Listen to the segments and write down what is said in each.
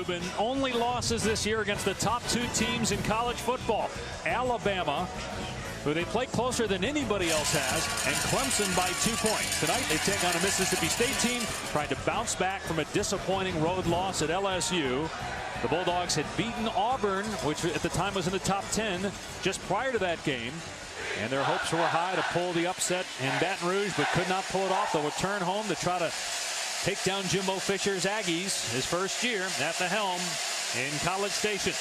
Ruben. Only losses this year against the top two teams in college football. Alabama, who they play closer than anybody else has, and Clemson by 2 points. Tonight they take on a Mississippi State team trying to bounce back from a disappointing road loss at LSU. The Bulldogs had beaten Auburn, which at the time was in the top 10, just prior to that game. And their hopes were high to pull the upset in Baton Rouge, but could not pull it off. They'll return home to try to take down Jimbo Fisher's Aggies, his first year at the helm in College Station.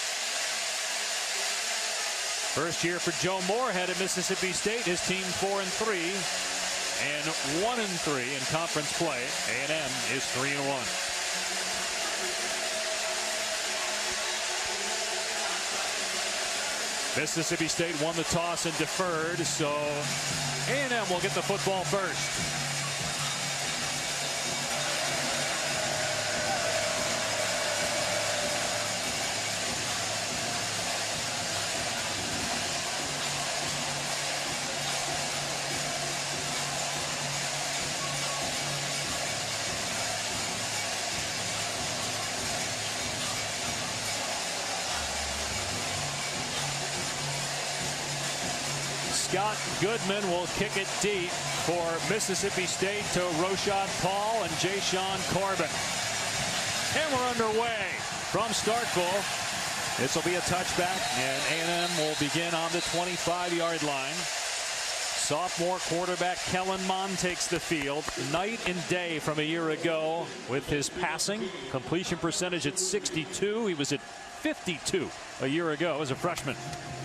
First year for Joe Moorhead at Mississippi State. His team 4-3 and 1-3 in conference play. A&M is 3-1. Mississippi State won the toss and deferred, so A&M will get the football first. Scott Goodman will kick it deep for Mississippi State to Roshad Paul and Jashawn Corbin. And we're underway from Starkville. This will be a touchback, and A&M will begin on the 25-yard line. Sophomore quarterback Kellen Mond takes the field. Night and day from a year ago with his passing. Completion percentage at 62. He was at 52 a year ago as a freshman.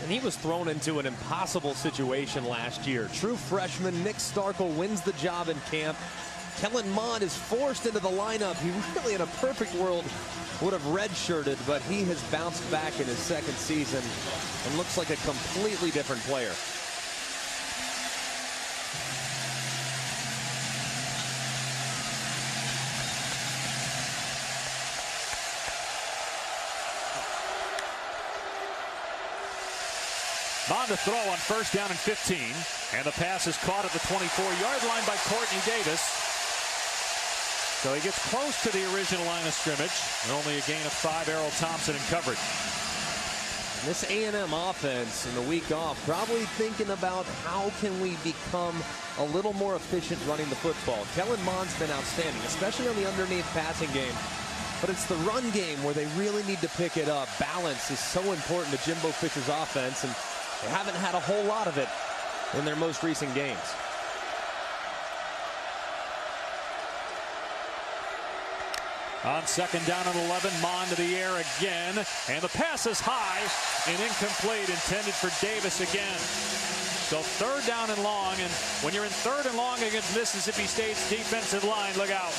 And he was thrown into an impossible situation last year. True freshman Nick Starkel wins the job in camp. Kellen Mond is forced into the lineup. He really, in a perfect world, would have redshirted, but he has bounced back in his second season and looks like a completely different player. Mond to throw on first down and 15, and the pass is caught at the 24-yard line by Courtney Davis. So he gets close to the original line of scrimmage, and only a gain of 5. Errol Thompson in coverage. And this A&M offense in the week off probably thinking about how can we become a little more efficient running the football. Kellen Mond's been outstanding, especially on the underneath passing game. But it's the run game where they really need to pick it up. Balance is so important to Jimbo Fisher's offense, and they haven't had a whole lot of it in their most recent games. On second down and 11, Mond to the air again, and the pass is high and incomplete, intended for Davis again. So third down and long, and when you're in third and long against Mississippi State's defensive line, look out.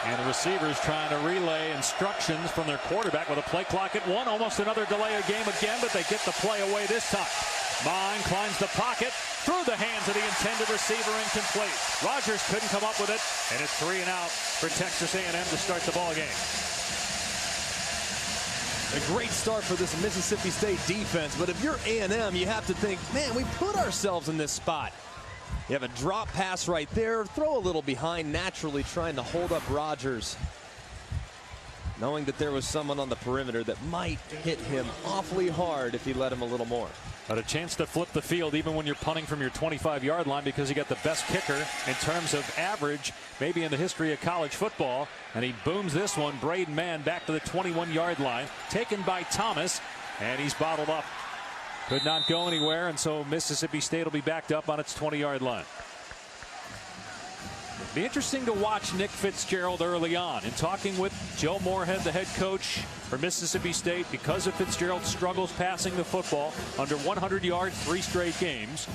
And the receivers trying to relay instructions from their quarterback with a play clock at 1. Almost another delay of game again, but they get the play away this time. Mond climbs the pocket through the hands of the intended receiver, incomplete. Rogers couldn't come up with it, and it's 3 and out for Texas A&M to start the ball game. A great start for this Mississippi State defense, but if you're A&M, you have to think, man, we put ourselves in this spot. You have a drop pass right there, throw a little behind, naturally trying to hold up Rogers, knowing that there was someone on the perimeter that might hit him awfully hard if he let him a little more. But a chance to flip the field even when you're punting from your 25-yard line, because you got the best kicker in terms of average maybe in the history of college football, and he booms this one. Braden Mann back to the 21-yard line, taken by Thomas, and he's bottled up. Could not go anywhere, and so Mississippi State will be backed up on its 20-yard line. Be interesting to watch Nick Fitzgerald early on. In talking with Joe Moorhead, the head coach for Mississippi State, because of Fitzgerald's struggles passing the football, under 100 yards 3 straight games,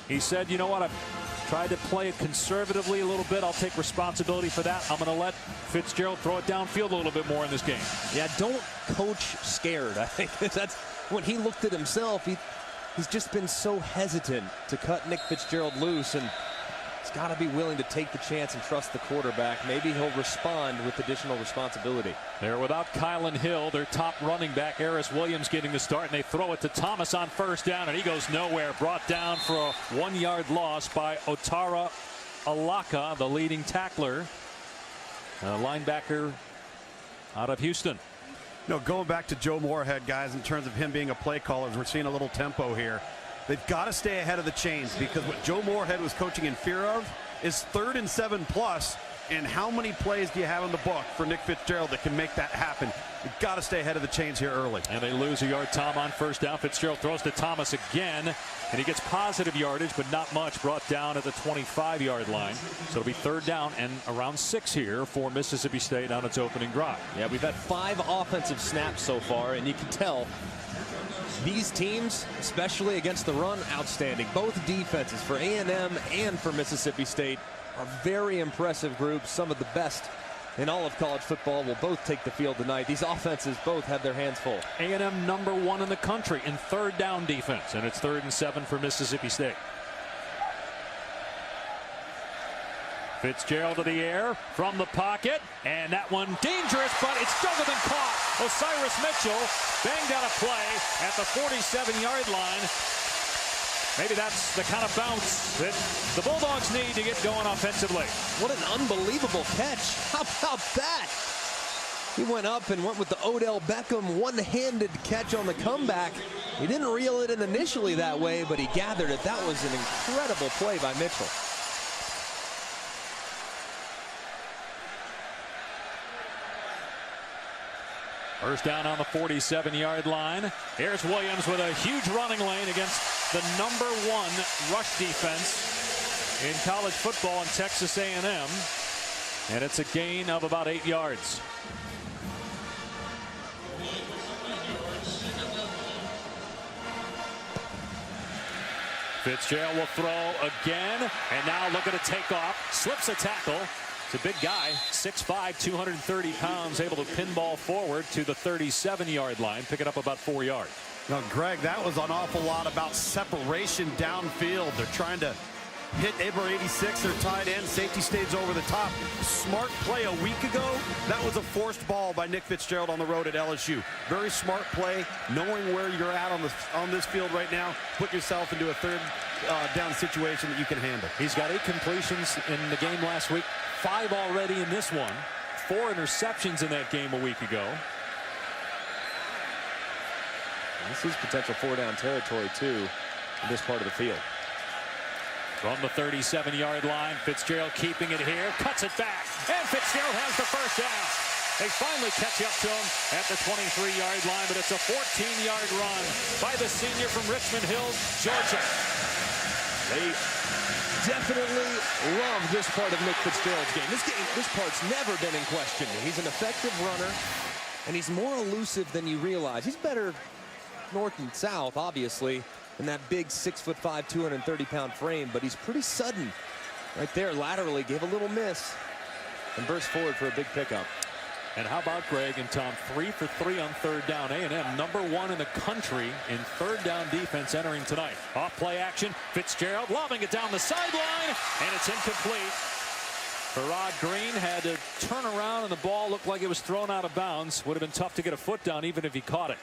he said, you know what, Tried to play it conservatively a little bit. I'll take responsibility for that. I'm going to let Fitzgerald throw it downfield a little bit more in this game. Yeah, don't coach scared. I think that's when he looked at himself. He's just been so hesitant to cut Nick Fitzgerald loose, and he's got to be willing to take the chance and trust the quarterback. Maybe he'll respond with additional responsibility. They're without Kylan Hill, their top running back. Aris Williams getting the start, and they throw it to Thomas on first down, and he goes nowhere. Brought down for a 1-yard loss by 𝐓𝐞𝐱𝐚𝐬, the leading tackler, linebacker out of Houston. No, going back to Joe Moorhead, guys, in terms of him being a play caller, we're seeing a little tempo here. They've got to stay ahead of the chains, because what Joe Moorhead was coaching in fear of is 3rd and 7+. And how many plays do you have in the book for Nick Fitzgerald that can make that happen? You've got to stay ahead of the chains here early. And they lose a yard. Tom on first down. Fitzgerald throws to Thomas again, and he gets positive yardage, but not much. Brought down at the 25-yard line. So it'll be 3rd down and around 6 here for Mississippi State on its opening drive. Yeah, we've had 5 offensive snaps so far, and you can tell these teams, especially against the run, outstanding. Both defenses for A&M and for Mississippi State are very impressive groups. Some of the best in all of college football will both take the field tonight. These offenses both have their hands full. A&M #1 in the country in 3rd down defense, and it's 3rd and 7 for Mississippi State. Fitzgerald to the air from the pocket, and that one dangerous, but it's still been caught. Osiris Mitchell banged out a play at the 47-yard line. Maybe that's the kind of bounce that the Bulldogs need to get going offensively. What an unbelievable catch. How about that? He went up and went with the Odell Beckham one-handed catch on the comeback. He didn't reel it in initially that way, but he gathered it. That was an incredible play by Mitchell. First down on the 47-yard line. Here's Williams with a huge running lane against the #1 rush defense in college football in Texas A&M. And it's a gain of about 8 yards. Fitzgerald will throw again, and now look at a takeoff. Slips a tackle. It's a big guy, 6'5", 230 pounds, able to pinball forward to the 37-yard line, pick it up about 4 yards. Now, Greg, that was an awful lot about separation downfield. They're trying to hit number 86, their tight end. Safety stays over the top. Smart play a week ago. That was a forced ball by Nick Fitzgerald on the road at LSU. Very smart play, knowing where you're at on this field right now. Put yourself into a 3rd down situation that you can handle. He's got 8 completions in the game last week, 5 already in this one. 4 interceptions in that game a week ago. This is potential 4-down territory, too, in this part of the field. From the 37-yard line, Fitzgerald keeping it here, cuts it back, and Fitzgerald has the first down. They finally catch up to him at the 23-yard line, but it's a 14-yard run by the senior from Richmond Hill, Georgia. They definitely love this part of Nick Fitzgerald's game. This part's never been in question. He's an effective runner, and he's more elusive than you realize. He's better north and south, obviously, in that big 6'5", 230-pound frame, but he's pretty sudden. Right there, laterally, gave a little miss and burst forward for a big pickup. And how about Greg and Tom? 3 for 3 on 3rd down. A&M #1 in the country in 3rd down defense entering tonight. Off play action. Fitzgerald lobbing it down the sideline, and it's incomplete. Farrod Green had to turn around, and the ball looked like it was thrown out of bounds. Would have been tough to get a foot down even if he caught it.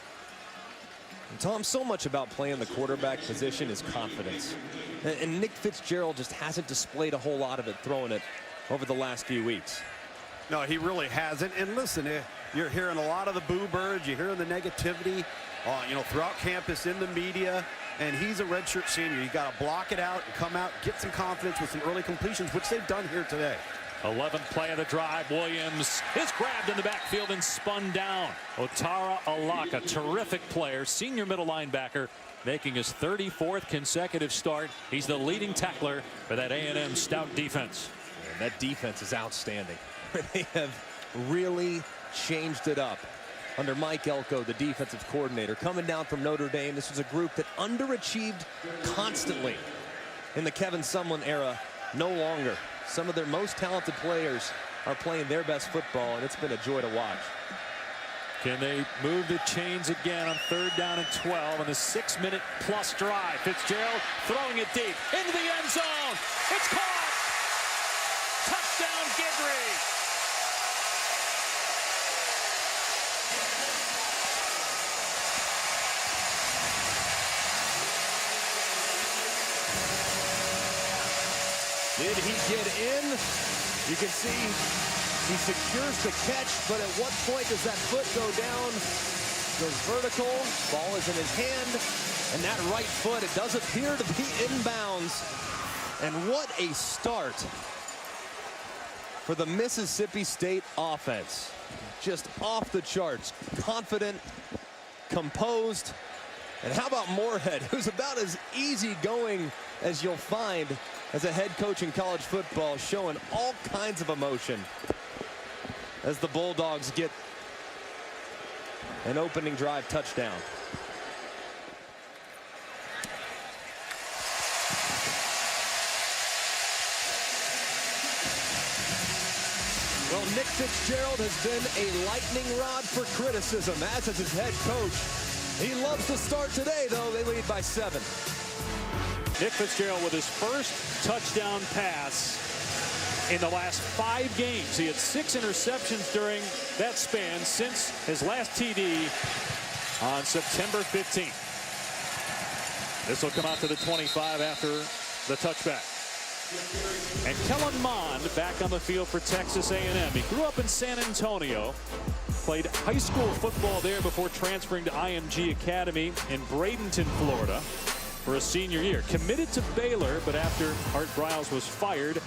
And Tom, so much about playing the quarterback position is confidence. And Nick Fitzgerald just hasn't displayed a whole lot of it throwing it over the last few weeks. No, he really hasn't. And listen, you're hearing a lot of the boo birds. You're hearing the negativity, throughout campus, in the media. And he's a redshirt senior. You got to block it out and come out, get some confidence with some early completions, which they've done here today. 11th play of the drive. Williams is grabbed in the backfield and spun down. 𝐓𝐞𝐱𝐚𝐬, terrific player, senior middle linebacker, making his 34th consecutive start. He's the leading tackler for that A&M stout defense. And that defense is outstanding. They have really changed it up under Mike Elko, the defensive coordinator, coming down from Notre Dame. This was a group that underachieved constantly in the Kevin Sumlin era. no longer. Some of their most talented players are playing their best football, and it's been a joy to watch. Can they move the chains again on 3rd down and 12 on the 6-minute plus drive? Fitzgerald throwing it deep into the end zone. It's caught. Touchdown, 𝐁𝐮𝐥𝐵. Did he get in? You can see he secures the catch, but at what point does that foot go down? Goes vertical, ball is in his hand, and that right foot, it does appear to be inbounds. And what a start for the Mississippi State offense. Just off the charts, confident, composed. And how about Moorhead, who's about as easygoing as you'll find as a head coach in college football, showing all kinds of emotion as the Bulldogs get an opening drive touchdown. Well, Nick Fitzgerald has been a lightning rod for criticism, as is his head coach. He loves to start today, though. They lead by 7. Nick Fitzgerald with his first touchdown pass in the last 5 games. He had 6 interceptions during that span since his last TD on September 15th. This will come out to the 25 after the touchback. And Kellen Mond back on the field for Texas A&M. He grew up in San Antonio, played high school football there before transferring to IMG Academy in Bradenton, Florida for a senior year. Committed to Baylor, but after Art Briles was fired,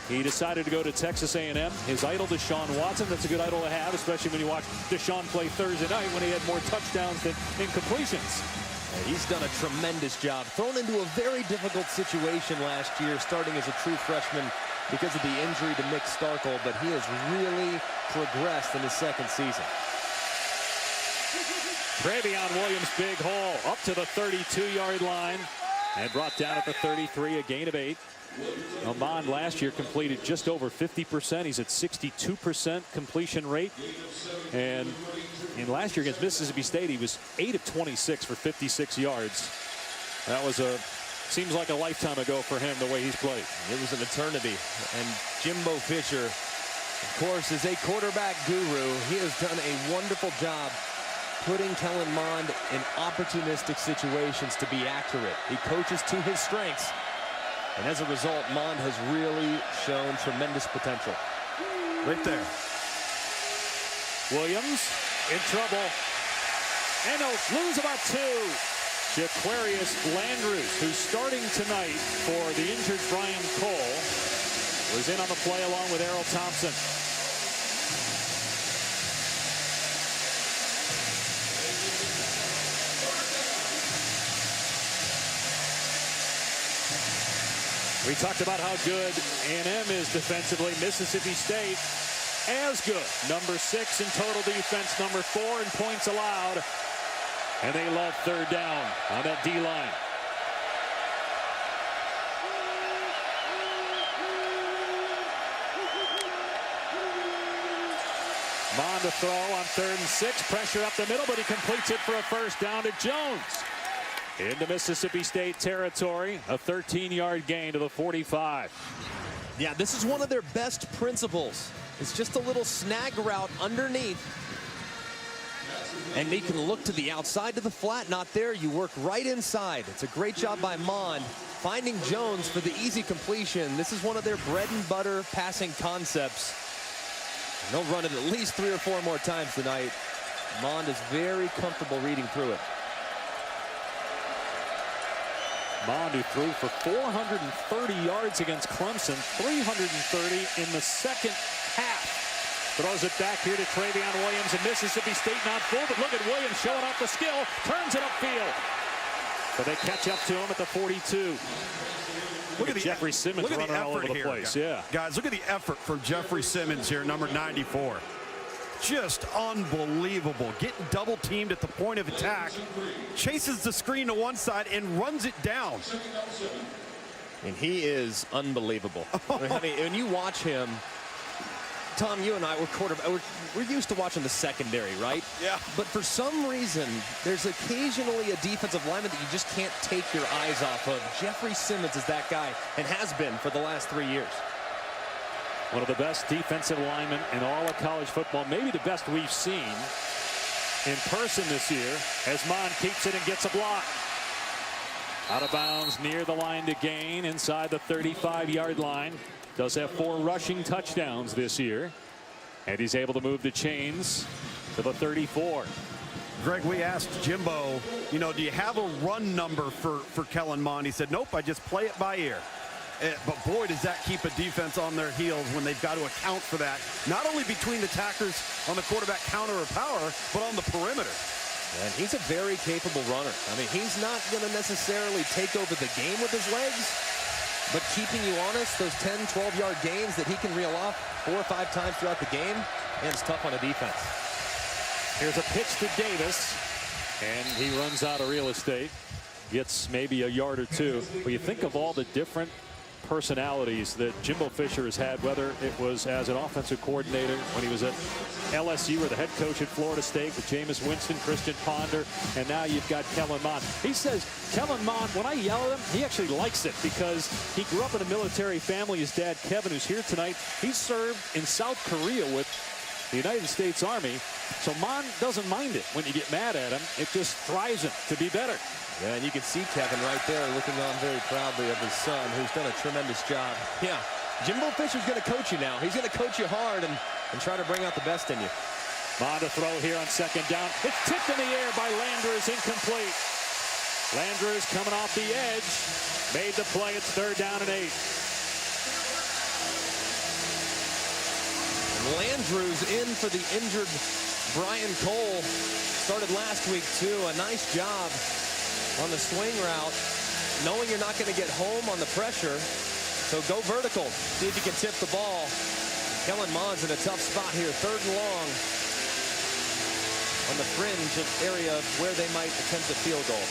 he decided to go to Texas A&M. His idol, Deshaun Watson, that's a good idol to have, especially when you watch Deshaun play Thursday night when he had more touchdowns than incompletions. He's done a tremendous job. Thrown into a very difficult situation last year, starting as a true freshman because of the injury to Nick Starkel, but he has really progressed in his second season. Travion Williams, big hole, up to the 32-yard line and brought down at the 33, a gain of 8. Mond last year completed just over 50%. He's at 62% completion rate. And in last year against Mississippi State, he was 8 of 26 for 56 yards. That was seems like a lifetime ago for him, the way he's played. It was an eternity. And Jimbo Fisher, of course, is a quarterback guru. He has done a wonderful job putting Kellen Mond in opportunistic situations to be accurate. He coaches to his strengths. And as a result, Mond has really shown tremendous potential. Right there. Williams in trouble. And they'll lose about 2. Jaquarius Landrews, who's starting tonight for the injured Brian Cole, was in on the play along with Errol Thompson. We talked about how good A&M is defensively. Mississippi State as good. Number 6 in total defense, number 4 in points allowed. And they love 3rd down on that D-line. Mond to throw on 3rd and 6. Pressure up the middle, but he completes it for a first down to Jones. Into Mississippi State territory, a 13-yard gain to the 45. Yeah, this is one of their best principles. It's just a little snag route underneath. And they can look to the outside to the flat, not there. You work right inside. It's a great job by Mond finding Jones for the easy completion. This is one of their bread and butter passing concepts. And they'll run it at least 3 or 4 more times tonight. Mond is very comfortable reading through it. Mond, who threw for 430 yards against Clemson, 330 in the second half. Throws it back here to Travion Williams, and Mississippi State not full, but look at Williams showing off the skill, turns it upfield. But they catch up to him at the 42. Look at Jeffrey Simmons running all over the place. Yeah. Guys, look at the effort from Jeffrey Simmons here, number 94. Just unbelievable. Getting double teamed at the point of attack. Chases the screen to one side and runs it down. And he is unbelievable. I mean, when you watch him, Tom, you and I, we're used to watching the secondary, right? Yeah. But for some reason, there's occasionally a defensive lineman that you just can't take your eyes off of. Jeffrey Simmons is that guy, and has been for the last 3 years. One of the best defensive linemen in all of college football, maybe the best we've seen in person this year, as Mon keeps it and gets a block. Out of bounds near the line to gain inside the 35-yard line. Does have 4 rushing touchdowns this year. And he's able to move the chains to the 34. Greg, we asked Jimbo, you know, do you have a run number for Kellen Mond? He said, nope, I just play it by ear. But boy, does that keep a defense on their heels when they've got to account for that. Not only between the tackles on the quarterback counter or power, but on the perimeter. And he's a very capable runner. I mean, he's not going to necessarily take over the game with his legs, but keeping you honest, those 10, 12-yard gains that he can reel off 4 or 5 times throughout the game, and it's tough on a defense. Here's a pitch to Davis, and he runs out of real estate. Gets maybe a yard or 2. But you think of all the different personalities that Jimbo Fisher has had, whether it was as an offensive coordinator when he was at LSU or the head coach at Florida State with Jameis Winston, Christian Ponder, and now you've got Kellen Mond. He says, Kellen Mond, when I yell at him, he actually likes it because he grew up in a military family. His dad, Kevin, who's here tonight, he served in South Korea with the United States Army. So Mond doesn't mind it when you get mad at him. It just drives him to be better. Yeah, and you can see Kevin right there looking on very proudly of his son, who's done a tremendous job. Yeah, Jimbo Fisher's going to coach you now. He's going to coach you hard and try to bring out the best in you. Mond to throw here on 2nd down. It's tipped in the air by Landers, incomplete. Landers coming off the edge. Made the play. It's 3rd down and 8. Landrews in for the injured Brian Cole. Started last week, too. A nice job on the swing route, knowing you're not going to get home on the pressure. So go vertical. See if you can tip the ball. Kellen Mond's in a tough spot here. 3rd and long on the fringe of area where they might attempt a field goal.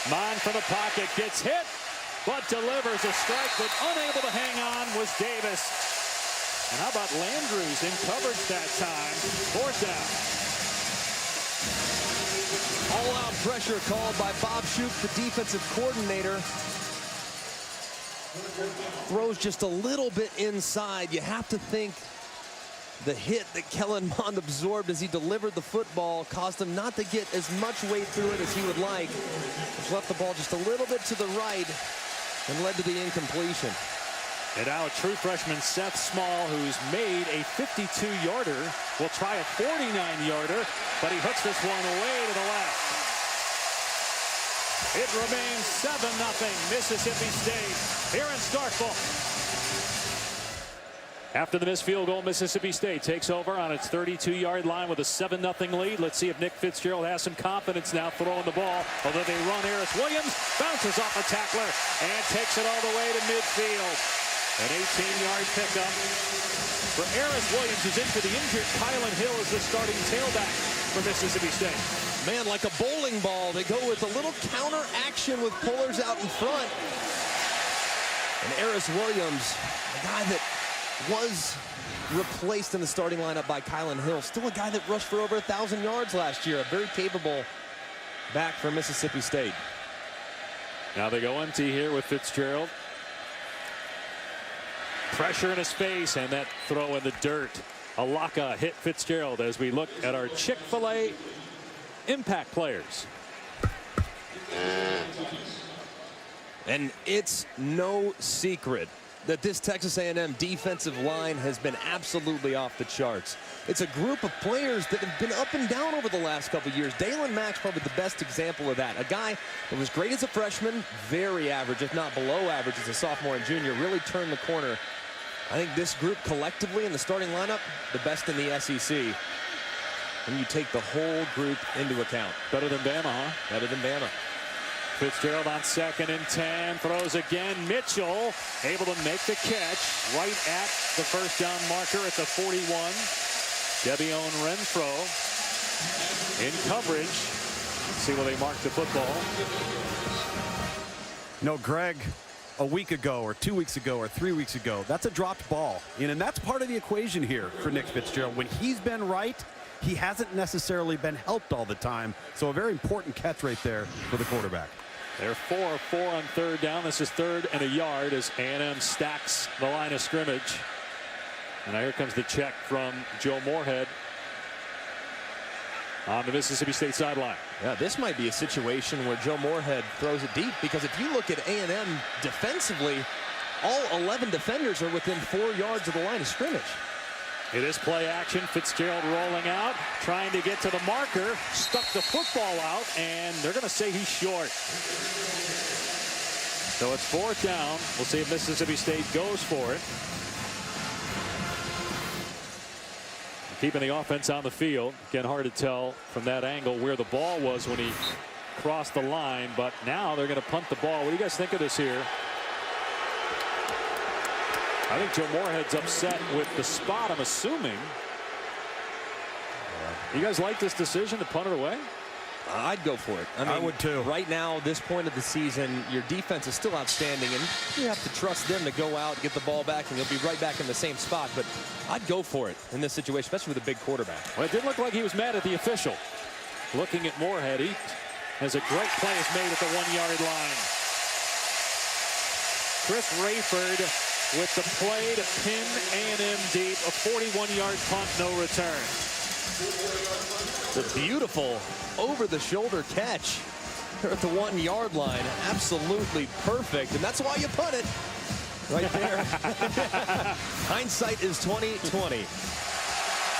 Mond from the pocket gets hit, but delivers a strike, but unable to hang on was Davis. And how about Landrews in coverage that time? 4th down. All-out pressure called by Bob Shoop, the defensive coordinator. Throws just a little bit inside. You have to think the hit that Kellen Mond absorbed as he delivered the football caused him not to get as much weight through it as he would like, which left the ball just a little bit to the right and led to the incompletion. And now a true freshman, Seth Small, who's made a 52-yarder, will try a 49-yarder, but he hooks this one away to the left. It remains 7-0 Mississippi State here in Starkville. After the missed field goal, Mississippi State takes over on its 32-yard line with a 7-0 lead. Let's see if Nick Fitzgerald has some confidence now throwing the ball. Although they run, Harris Williams bounces off a tackler and takes it all the way to midfield. An 18-yard pickup for Harris Williams, who's in for the injured Kylan Hill as the starting tailback for Mississippi State. Man, like a bowling ball, they go with a little counter action with pullers out in front. And Harris Williams, a guy that was replaced in the starting lineup by Kylan Hill. Still a guy that rushed for over 1,000 yards last year. A very capable back for Mississippi State. Now they go empty here with Fitzgerald. Pressure in his face, and that throw in the dirt. Alaka hit Fitzgerald as we look at our Chick-fil-A impact players. And it's no secret that this Texas A&M defensive line has been absolutely off the charts. It's a group of players that have been up and down over the last couple of years. Dalen Mack's probably the best example of that. A guy that was great as a freshman, very average, if not below average as a sophomore and junior, really turned the corner. I think this group collectively in the starting lineup, the best in the SEC. When you take the whole group into account. Better than Bama, huh? Better than Bama. Fitzgerald on 2nd and 10. Throws again. Mitchell able to make the catch right at the first down marker at the 41. 𝐓𝐞𝐱𝐚𝐬 in coverage. Let's see where they mark the football. No, Greg, a week ago or 2 weeks ago or 3 weeks ago, that's a dropped ball. And that's part of the equation here for Nick Fitzgerald. When he's been right, he hasn't necessarily been helped all the time. So a very important catch right there for the quarterback. They're 4 of 4 on 3rd down. This is 3rd and a yard as A&M stacks the line of scrimmage. And now here comes the check from Joe Moorhead on the Mississippi State sideline. Yeah, this might be a situation where Joe Moorhead throws it deep, because if you look at A&M defensively, all 11 defenders are within 4 yards of the line of scrimmage. It is play action. Fitzgerald rolling out, trying to get to the marker, stuck the football out, and they're going to say he's short. So it's 4th down. We'll see if Mississippi State goes for it. Keeping the offense on the field. Again, hard to tell from that angle where the ball was when he crossed the line, but now they're going to punt the ball. What do you guys think of this here? I think Joe Moorhead's upset with the spot, I'm assuming. You guys like this decision to punt it away? I'd go for it. I mean, I would too. Right now, this point of the season, your defense is still outstanding, and you have to trust them to go out, get the ball back, and you'll be right back in the same spot. But I'd go for it in this situation, especially with a big quarterback. Well, it didn't look like he was mad at the official. Looking at Moorhead, he has a great play is made at the 1-yard line. Chris Rayford with the play to pin A&M deep, a 41-yard punt, no return. It's a beautiful over-the-shoulder catch at the 1-yard line. Absolutely perfect, and that's why you punt it right there. Hindsight is 20/20.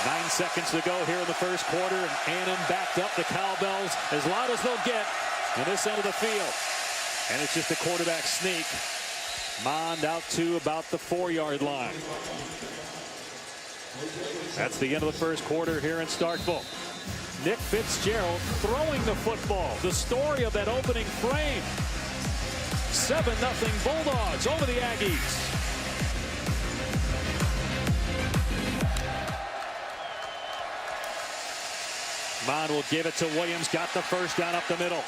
9 seconds to go here in the first quarter, and A&M backed up. The cowbells as loud as they'll get on this end of the field. And it's just a quarterback sneak. Mond out to about the 4-yard line. That's the end of the first quarter here in Starkville. Nick Fitzgerald throwing the football. The story of that opening frame. 7-0 Bulldogs over the Aggies. Mond will give it to Williams. Got the first down up the middle.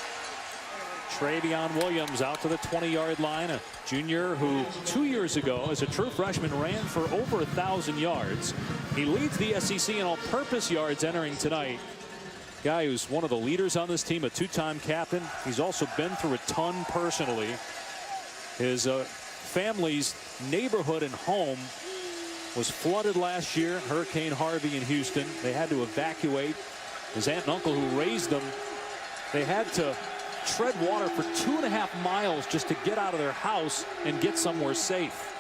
Travion Williams out to the 20-yard line, a junior who 2 years ago as a true freshman ran for over 1,000 yards. He leads the SEC in all-purpose yards entering tonight. Guy who's one of the leaders on this team, a 2-time captain. He's also been through a ton personally. His family's neighborhood and home was flooded last year, Hurricane Harvey in Houston. They had to evacuate. His aunt and uncle who raised them, they had to tread water for 2.5 miles just to get out of their house and get somewhere safe.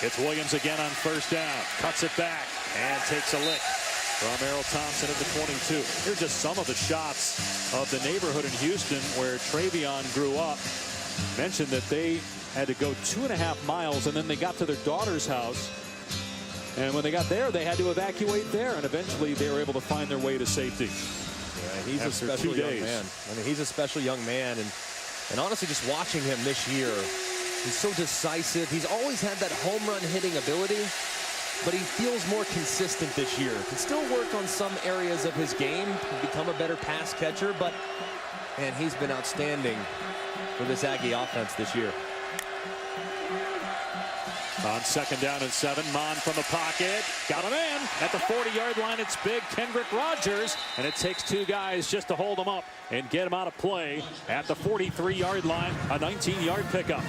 It's Williams again on first down. Cuts it back and takes a lick from Errol Thompson at the 22. Here's just some of the shots of the neighborhood in Houston where Travion grew up. Mentioned that they had to go 2.5 miles, and then they got to their daughter's house. And when they got there, they had to evacuate there, and eventually they were able to find their way to safety. Yeah, he's a special young man. I mean, he's a special young man, and honestly, just watching him this year, he's so decisive. He's always had that home run hitting ability, but he feels more consistent this year. Can still work on some areas of his game, become a better pass catcher, but man, he's been outstanding for this Aggie offense this year. On 2nd down and 7, Mond from the pocket. Got him in. At the 40-yard line, it's big Kendrick Rogers. And it takes 2 guys just to hold him up and get him out of play. At the 43-yard line, a 19-yard pickup.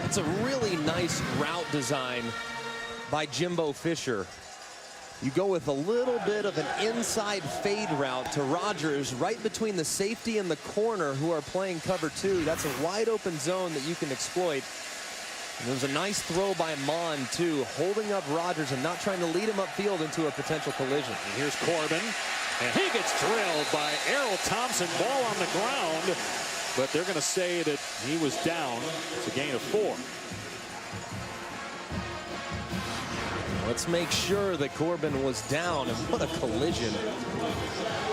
It's a really nice route design by Jimbo Fisher. You go with a little bit of an inside fade route to Rogers right between the safety and the corner who are playing cover 2. That's a wide open zone that you can exploit. And there was a nice throw by Mond, too, holding up Rogers and not trying to lead him upfield into a potential collision. And here's Corbin, and he gets drilled by Errol Thompson. Ball on the ground, but they're going to say that he was down. It's a gain of 4. Well, Let's make sure that Corbin was down, and what a collision.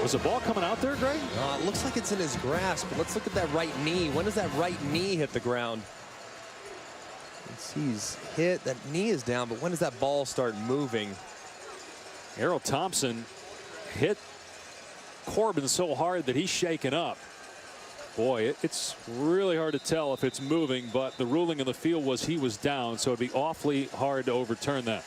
Was the ball coming out there, Greg? It looks like it's in his grasp, but let's look at that right knee. When does that right knee hit the ground? He's hit, that knee is down, but when does that ball start moving? Errol Thompson hit Corbin so hard that he's shaken up. Boy, it's really hard to tell if it's moving, but the ruling in the field was he was down, so it'd be awfully hard to overturn that.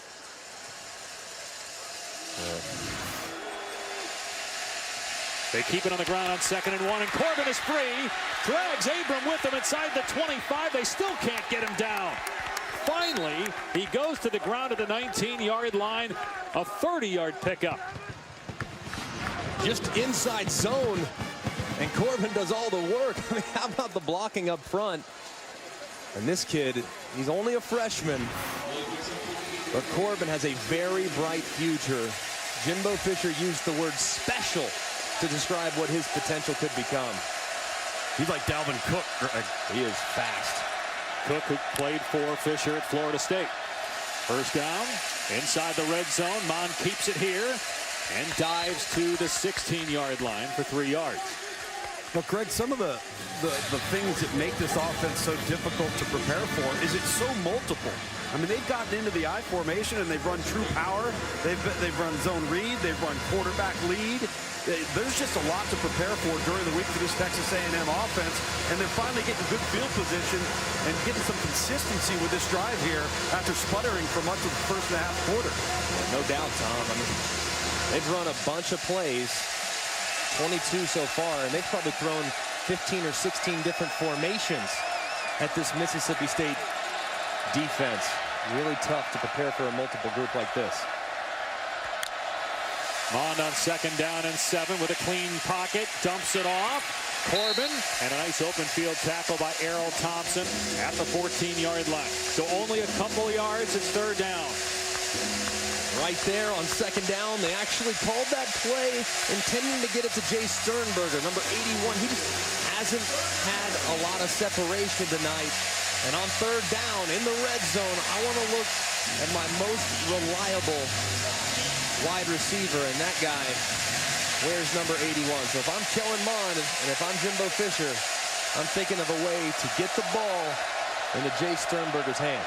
They keep it on the ground on 2nd and 1, and Corbin is free. Drags Abram with him inside the 25. They still can't get him down. Finally, he goes to the ground at the 19-yard line. A 30-yard pickup. Just inside zone, and Corbin does all the work. I mean, how about the blocking up front? And this kid, he's only a freshman, but Corbin has a very bright future. Jimbo Fisher used the word special to describe what his potential could become. He's like Dalvin Cook, Greg. He is fast. Cook, who played for Fisher at Florida State. First down, inside the red zone. Mon keeps it here and dives to the 16-yard line for 3 yards. But Greg, some of the things that make this offense so difficult to prepare for is it's so multiple. I mean, they've gotten into the I formation and they've run true power. They've run zone read. They've run quarterback lead. There's just a lot to prepare for during the week for this Texas A&M offense, and they're finally getting good field position and getting some consistency with this drive here after sputtering for much of the first and a half quarter. No doubt, Tom. I mean, they've run a bunch of plays, 22 so far, and they've probably thrown 15 or 16 different formations at this Mississippi State defense. Really tough to prepare for a multiple group like this. Mond on 2nd down and 7 with a clean pocket, dumps it off. Corbin, and a nice open field tackle by Errol Thompson at the 14-yard line. So only a couple yards, it's 3rd down. Right there on 2nd down, they actually called that play intending to get it to Jay Sternberger, number 81. He just hasn't had a lot of separation tonight. And on 3rd down in the red zone, I want to look at my most reliable wide receiver, and that guy wears number 81. So if I'm Kellen Mond and if I'm Jimbo Fisher, I'm thinking of a way to get the ball into Jay Sternberger's hands.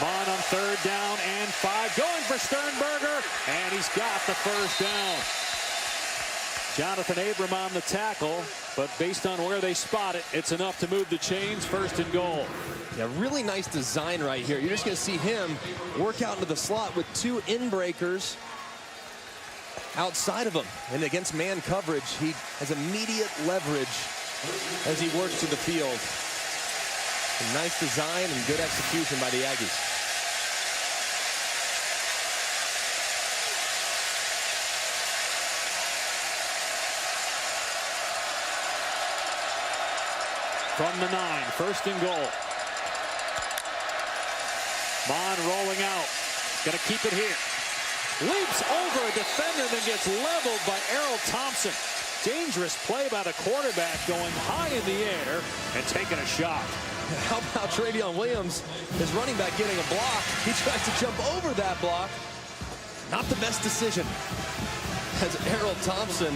Mond on 3rd down and 5, going for Sternberger, and he's got the 1st down. Jonathan Abram on the tackle, but based on where they spot it, it's enough to move the chains. 1st and goal. Yeah, really nice design right here. You're just going to see him work out into the slot with 2 in-breakers outside of him. And against man coverage, he has immediate leverage as he works to the field. A nice design and good execution by the Aggies. From the 9, 1st and goal. Mond rolling out. Going to keep it here. Leaps over a defender and then gets leveled by Errol Thompson. Dangerous play by the quarterback, going high in the air and taking a shot. How about Travion Williams, his running back, getting a block? He tries to jump over that block. Not the best decision, as Errol Thompson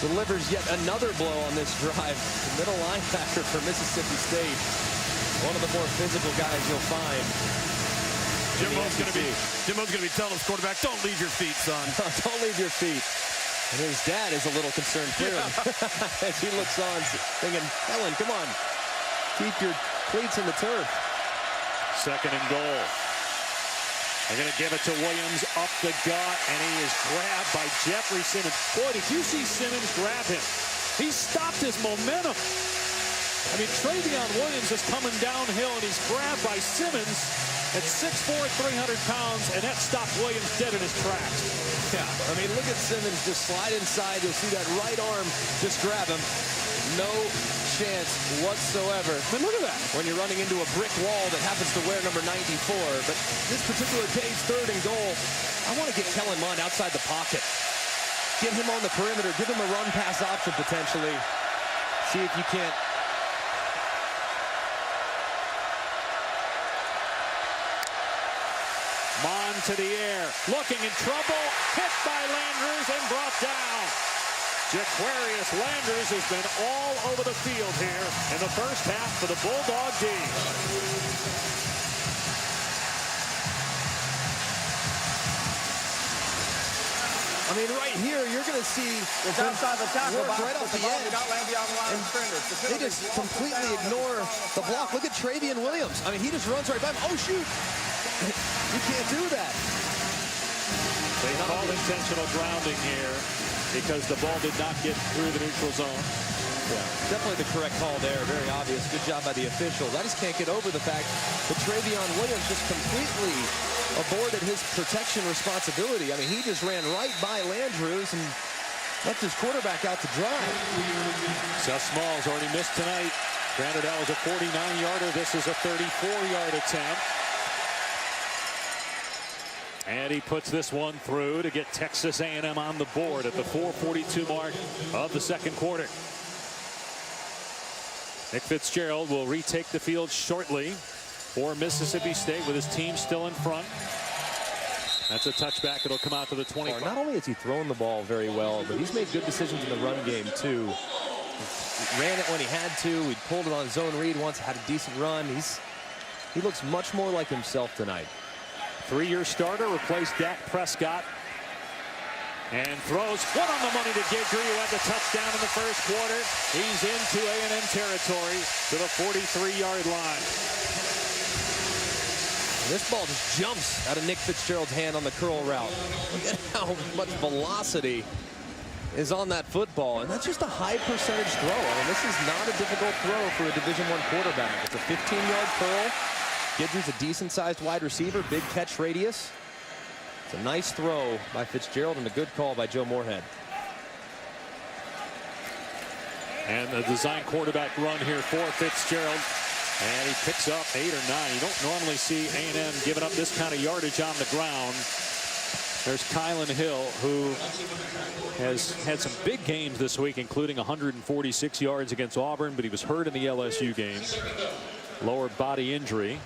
delivers yet another blow on this drive. The middle linebacker for Mississippi State, one of the more physical guys you'll find. Jimbo's going to be telling his quarterback, don't leave your feet, son. Don't leave your feet. And his dad is a little concerned clearly as he looks on, thinking, Helen, come on, keep your cleats in the turf. 2nd and goal. They're going to give it to Williams up the gut, and he is grabbed by Jeffrey Simmons. Boy, did you see Simmons grab him? He stopped his momentum. I mean, Travion Williams is coming downhill, and he's grabbed by Simmons at 6'4", 300 pounds, and that stopped Williams dead in his tracks. Yeah, I mean, look at Simmons just slide inside. You'll see that right arm just grab him. No chance whatsoever. But look at that. When you're running into a brick wall that happens to wear number 94. But this particular case, 3rd and goal, I want to get Kellen Mond outside the pocket. Get him on the perimeter. Give him a run pass option potentially. See if you can't into the air. Looking in trouble. Hit by Landers and brought down. Jaquarius Landers has been all over the field here in the first half for the Bulldog D. I mean, right here, you're going to see it's outside the tackle box, right off the edge. Not land beyond the line of defenders. They just completely ignore the block. Look at Travion Williams. I mean, he just runs right by him. Oh, shoot. You can't do that. They called intentional grounding here because the ball did not get through the neutral zone. Yeah, definitely the correct call there. Very obvious. Good job by the officials. I just can't get over the fact that Travion Williams just completely aborted his protection responsibility. I mean, he just ran right by Landrews and left his quarterback out to dry. Seth Small's already missed tonight. Granted, that was a 49-yarder. This is a 34-yard attempt. And he puts this one through to get Texas A&M on the board at the 4:42 mark of the second quarter. Nick Fitzgerald will retake the field shortly for Mississippi State with his team still in front. That's a touchback. It'll come out to the 25. Not only has he thrown the ball very well, but he's made good decisions in the run game, too. He ran it when he had to. He pulled it on zone read once, had a decent run. He looks much more like himself tonight. Three-year starter, replaced Dak Prescott. And throws one on the money to Guidry, who had the touchdown in the first quarter. He's into A&M territory to the 43-yard line. This ball just jumps out of Nick Fitzgerald's hand on the curl route. Look at how much velocity is on that football. And that's just a high percentage throw. I mean, this is not a difficult throw for a Division I quarterback. It's a 15-yard curl. Guidry's a decent-sized wide receiver, big catch radius. It's a nice throw by Fitzgerald and a good call by Joe Moorhead. And the design quarterback run here for Fitzgerald. And he picks up 8 or 9. You don't normally see A&M giving up this kind of yardage on the ground. There's Kylan Hill, who has had some big games this week, including 146 yards against Auburn, but he was hurt in the LSU game. Lower body injury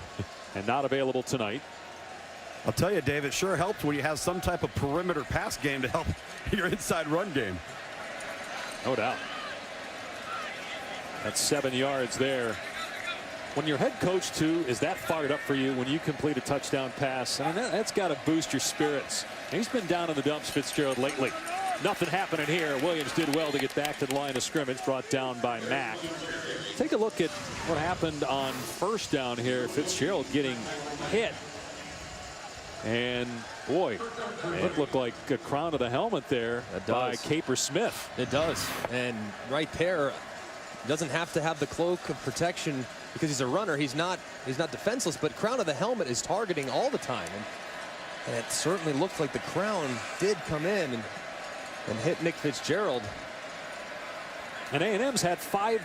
and not available tonight. I'll tell you, Dave, it sure helps when you have some type of perimeter pass game to help your inside run game. No doubt. That's 7 yards there. When your head coach, too, is that fired up for you when you complete a touchdown pass, I mean, that's got to boost your spirits. He's been down in the dumps, Fitzgerald, lately. Nothing happening here. Williams did well to get back to the line of scrimmage, brought down by Mack. Take a look at what happened on first down here. Fitzgerald getting hit. And, boy, it looked like a crown of the helmet there by Caper Smith. It does. And right there, doesn't have to have the cloak of protection because he's a runner. He's not defenseless, but crown of the helmet is targeting all the time. And it certainly looked like the crown did come in and hit Nick Fitzgerald. And A&M's had 5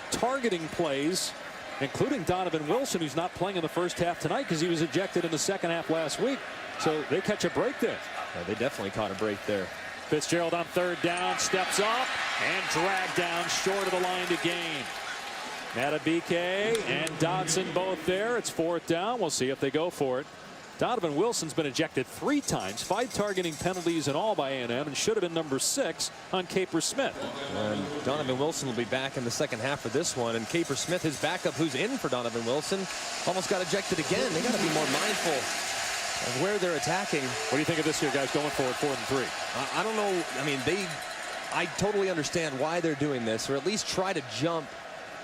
targeting plays, including Donovan Wilson, who's not playing in the first half tonight because he was ejected in the second half last week. So they catch a break there. Yeah, they definitely caught a break there. Fitzgerald on third down, steps up and dragged down short of the line to gain. Matabike and Dodson both there. It's fourth down. We'll see if they go for it. Donovan Wilson's been ejected 3 times, 5 targeting penalties in all by A&M, and should have been number 6 on Caper Smith. And Donovan Wilson will be back in the second half for this one. And Caper Smith, his backup, who's in for Donovan Wilson, almost got ejected again. They got to be more mindful of where they're attacking. What do you think of this here, guys, going for it 4th and 3? I don't know. I mean, I totally understand why they're doing this, or at least try to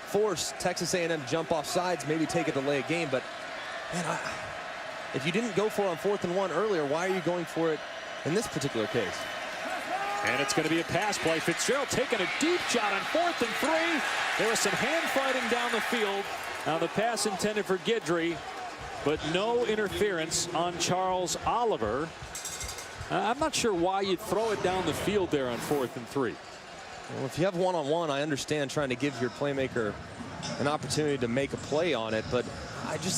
force Texas A&M to jump off sides, maybe take a delay of game. But, man, if you didn't go for it on 4th and 1 earlier, why are you going for it in this particular case? And it's going to be a pass play. Fitzgerald taking a deep shot on 4th and 3. There was some hand fighting down the field. Now the pass intended for Guidry, but no interference on Charles Oliver. I'm not sure why you'd throw it down the field there on 4th and 3. Well, if you have one-on-one, I understand trying to give your playmaker an opportunity to make a play on it, but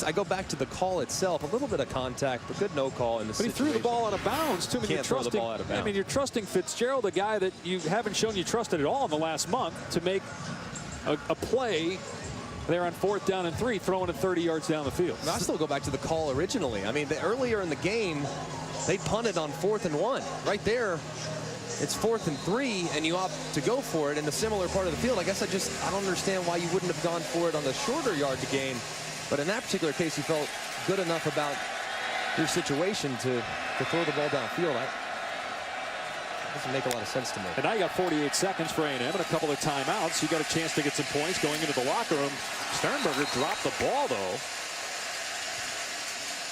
I go back to the call itself. A little bit of contact, but good no call in the situation. But he threw the ball out of bounds, too. Can't throw the ball out of bounds. I mean, you're trusting Fitzgerald, a guy that you haven't shown you trusted at all in the last month, to make a play They're on 4th down and 3, throwing it 30 yards down the field. I still go back to the call originally. I mean, earlier in the game, they punted on 4th and 1. Right there, it's 4th and 3, and you opt to go for it in a similar part of the field. I guess I don't understand why you wouldn't have gone for it on the shorter yard to gain. But in that particular case, you felt good enough about your situation to throw the ball downfield. Doesn't make a lot of sense to me. And now you got 48 seconds for A&M and a couple of timeouts. You got a chance to get some points going into the locker room. Sternberger dropped the ball, though.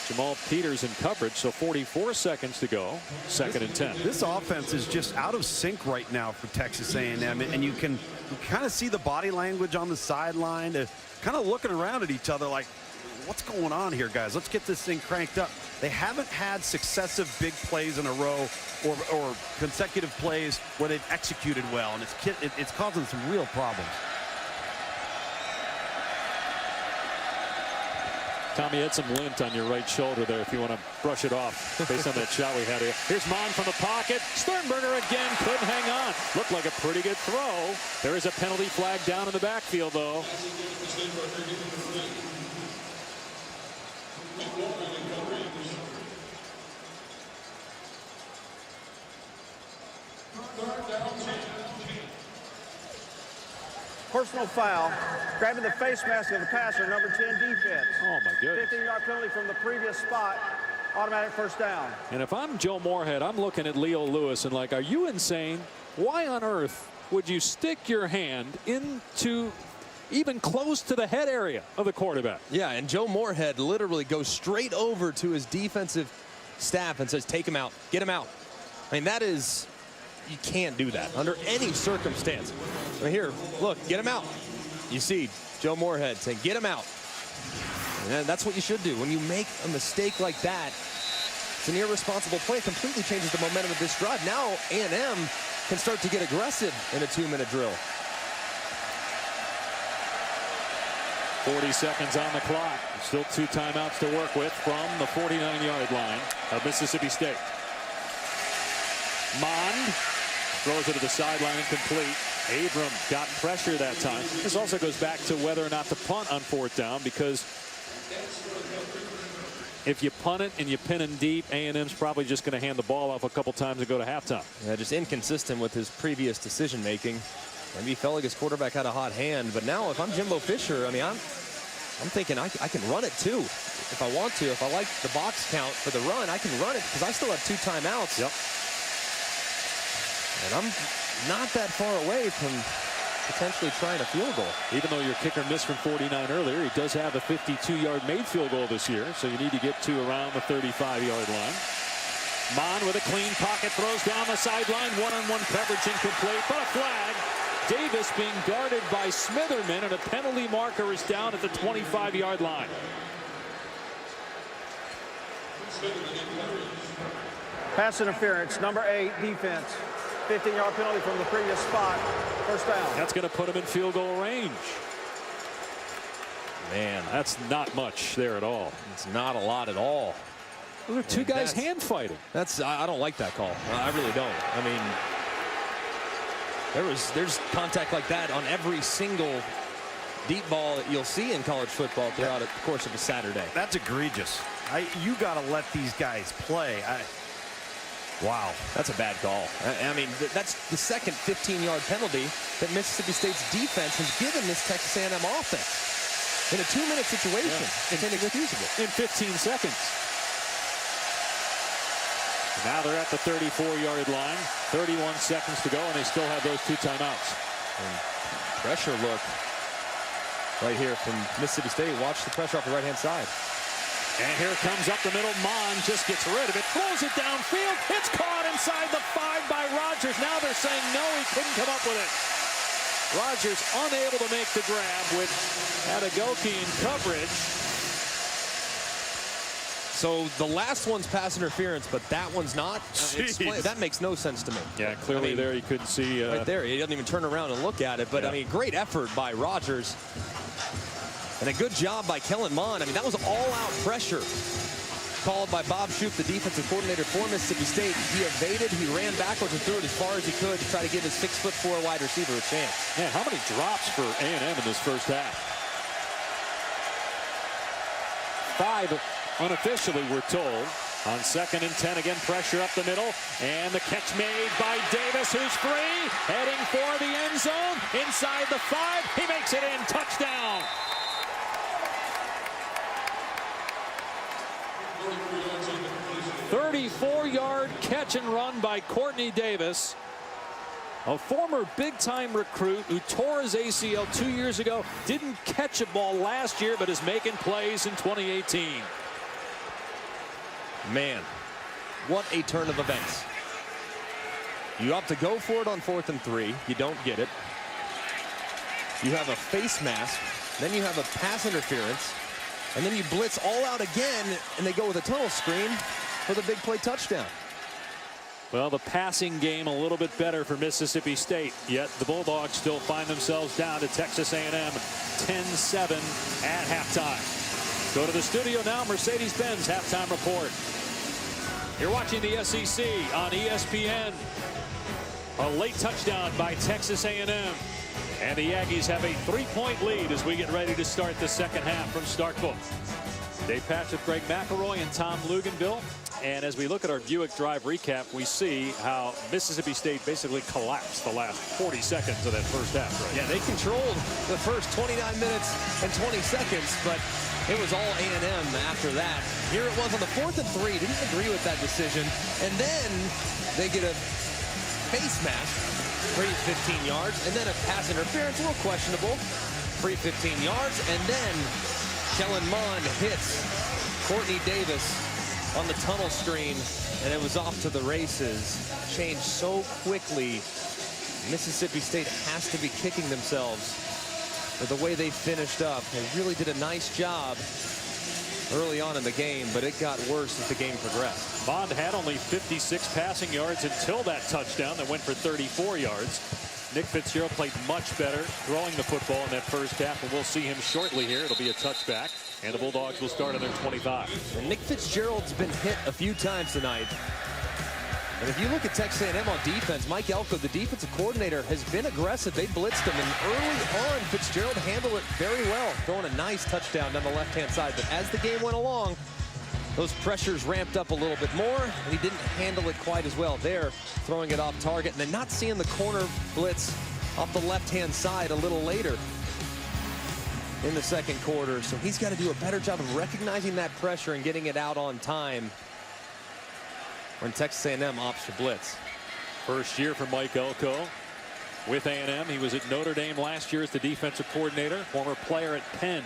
Jamal Peters in coverage, so 44 seconds to go. 2nd and 10. This offense is just out of sync right now for Texas A&M, and you can kind of see the body language on the sideline, kind of looking around at each other like, what's going on here, guys? Let's get this thing cranked up. They haven't had successive big plays in a row or consecutive plays where they've executed well, and it's causing some real problems. Tommy had some lint on your right shoulder there if you want to brush it off based on that shot we had here. Here's Mon from the pocket. Sternberger again couldn't hang on. Looked like a pretty good throw. There is a penalty flag down in the backfield, though. Personal foul, grabbing the face mask of the passer, number 10 defense. Oh, my goodness. 15-yard penalty from the previous spot, automatic first down. And if I'm Joe Moorhead, I'm looking at Leo Lewis and like, are you insane? Why on earth would you stick your hand into even close to the head area of the quarterback? Yeah, and Joe Moorhead literally goes straight over to his defensive staff and says, take him out, get him out. I mean, that is, you can't do that under any circumstance. Right here, look, get him out. You see Joe Moorhead saying, get him out. And that's what you should do. When you make a mistake like that, it's an irresponsible play. It completely changes the momentum of this drive. Now A&M can start to get aggressive in a 2-minute drill. 40 seconds on the clock. Still 2 timeouts to work with from the 49-yard line of Mississippi State. Mond throws it to the sideline incomplete. Abram got pressure that time. This also goes back to whether or not to punt on 4th down, because if you punt it and you pin him deep, A&M's probably just going to hand the ball off a couple times and go to halftime. Yeah, just inconsistent with his previous decision making. Maybe he felt like his quarterback had a hot hand, but now if I'm Jimbo Fisher, I mean, I'm thinking I can run it too if I want to. If I like the box count for the run, I can run it because I still have 2 timeouts. Yep. And I'm not that far away from potentially trying a field goal. Even though your kicker missed from 49 earlier, he does have a 52-yard made field goal this year, so you need to get to around the 35-yard line. Mon with a clean pocket, throws down the sideline, one-on-one coverage incomplete, but a flag. Davis being guarded by Smitherman, and a penalty marker is down at the 25-yard line. Pass interference, number 8 defense. 15-yard penalty from the previous spot, first down. That's going to put him in field goal range. Man, that's not much there at all. It's not a lot at all. Those are 2 guys hand fighting. I don't like that call. I really don't. I mean, there's contact like that on every single deep ball that you'll see in college football throughout the course of a Saturday. That's egregious. You got to let these guys play. Wow, that's a bad call. I mean, that's the second 15-yard penalty that Mississippi State's defense has given this Texas A&M offense. In a 2-minute situation, it's inexcusable. In 15 seconds. Now they're at the 34-yard line. 31 seconds to go, and they still have those 2 timeouts. And pressure look right here from Mississippi State. Watch the pressure off the right-hand side. And here comes up the middle. Mon just gets rid of it, throws it downfield. It's caught inside the 5 by Rogers. Now they're saying no, he couldn't come up with it. Rogers unable to make the grab with 𝐒𝐿 in coverage. So the last one's pass interference, but that one's not. That makes no sense to me. Yeah, clearly there you couldn't see. Right there, he doesn't even turn around and look at it. But I mean, great effort by Rogers. And a good job by Kellen Mond. I mean, that was all-out pressure called by Bob Shoop, the defensive coordinator for Mississippi State. He evaded, he ran backwards and threw it as far as he could to try to give his 6'4" wide receiver a chance. Man, how many drops for A&M in this first half? 5 unofficially, we're told. On 2nd and 10, again, pressure up the middle. And the catch made by Davis, who's free. Heading for the end zone. Inside the 5. He makes it in. Touchdown. "34-yard catch and run by Courtney Davis, a former big-time recruit who tore his ACL 2 years ago. Didn't catch a ball last year, but is making plays in 2018. Man, what a turn of events. You have to go for it on 4th and 3. You don't get it. You have a face mask. Then you have a pass interference. And then you blitz all out again, and they go with a tunnel screen for the big play touchdown. Well, the passing game a little bit better for Mississippi State, yet the Bulldogs still find themselves down to Texas A&M 10-7 at halftime. Go to the studio now. Mercedes-Benz halftime report. You're watching the SEC on ESPN. A late touchdown by Texas A&M. And the Aggies have a 3-point lead as we get ready to start the second half from Starkville. Dave Patch with Greg McElroy and Tom Luginbill. And as we look at our Buick Drive recap, we see how Mississippi State basically collapsed the last 40 seconds of that first half. Right? Yeah, they controlled the first 29 minutes and 20 seconds, but it was all A&M after that. Here it was on the 4th and 3. Didn't agree with that decision. And then they get a face mask, free 15 yards, and then a pass interference, a little questionable, free 15 yards, and then Kellen Mond hits Courtney Davis on the tunnel screen, and it was off to the races. Changed so quickly. Mississippi State has to be kicking themselves for the way they finished up. They really did a nice job early on in the game, but it got worse as the game progressed. Mond had only 56 passing yards until that touchdown that went for 34 yards. Nick Fitzgerald played much better throwing the football in that first half, and we'll see him shortly here. It'll be a touchback, and the Bulldogs will start on their 25. And Nick Fitzgerald's been hit a few times tonight. And if you look at Texas A&M on defense, Mike Elko, the defensive coordinator, has been aggressive. They blitzed him, and early on, Fitzgerald handled it very well, throwing a nice touchdown down the left-hand side. But as the game went along, those pressures ramped up a little bit more, and he didn't handle it quite as well there, throwing it off target, and then not seeing the corner blitz off the left-hand side a little later in the second quarter. So he's got to do a better job of recognizing that pressure and getting it out on time when Texas A&M opts for blitz. First year for Mike Elko with A&M. He was at Notre Dame last year as the defensive coordinator, former player at Penn.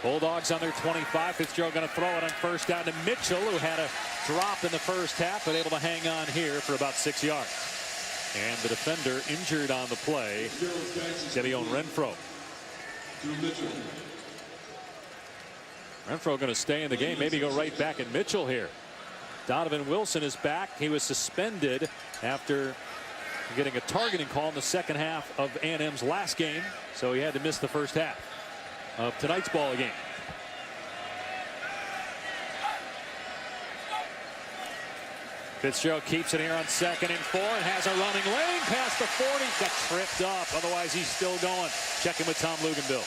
Bulldogs on their 25. Fitzgerald going to throw it on first down to Mitchell, who had a drop in the first half, but able to hang on here for about 6 yards. And the defender injured on the play, Devion Renfro. Renfro going to stay in the game, maybe go right back at Mitchell here. Donovan Wilson is back. He was suspended after getting a targeting call in the second half of A&M's last game, so he had to miss the first half of tonight's ball game. Fitzgerald keeps it here on 2nd and 4 and has a running lane past the 40. Got tripped up. Otherwise, he's still going. Checking with Tom Luginbill.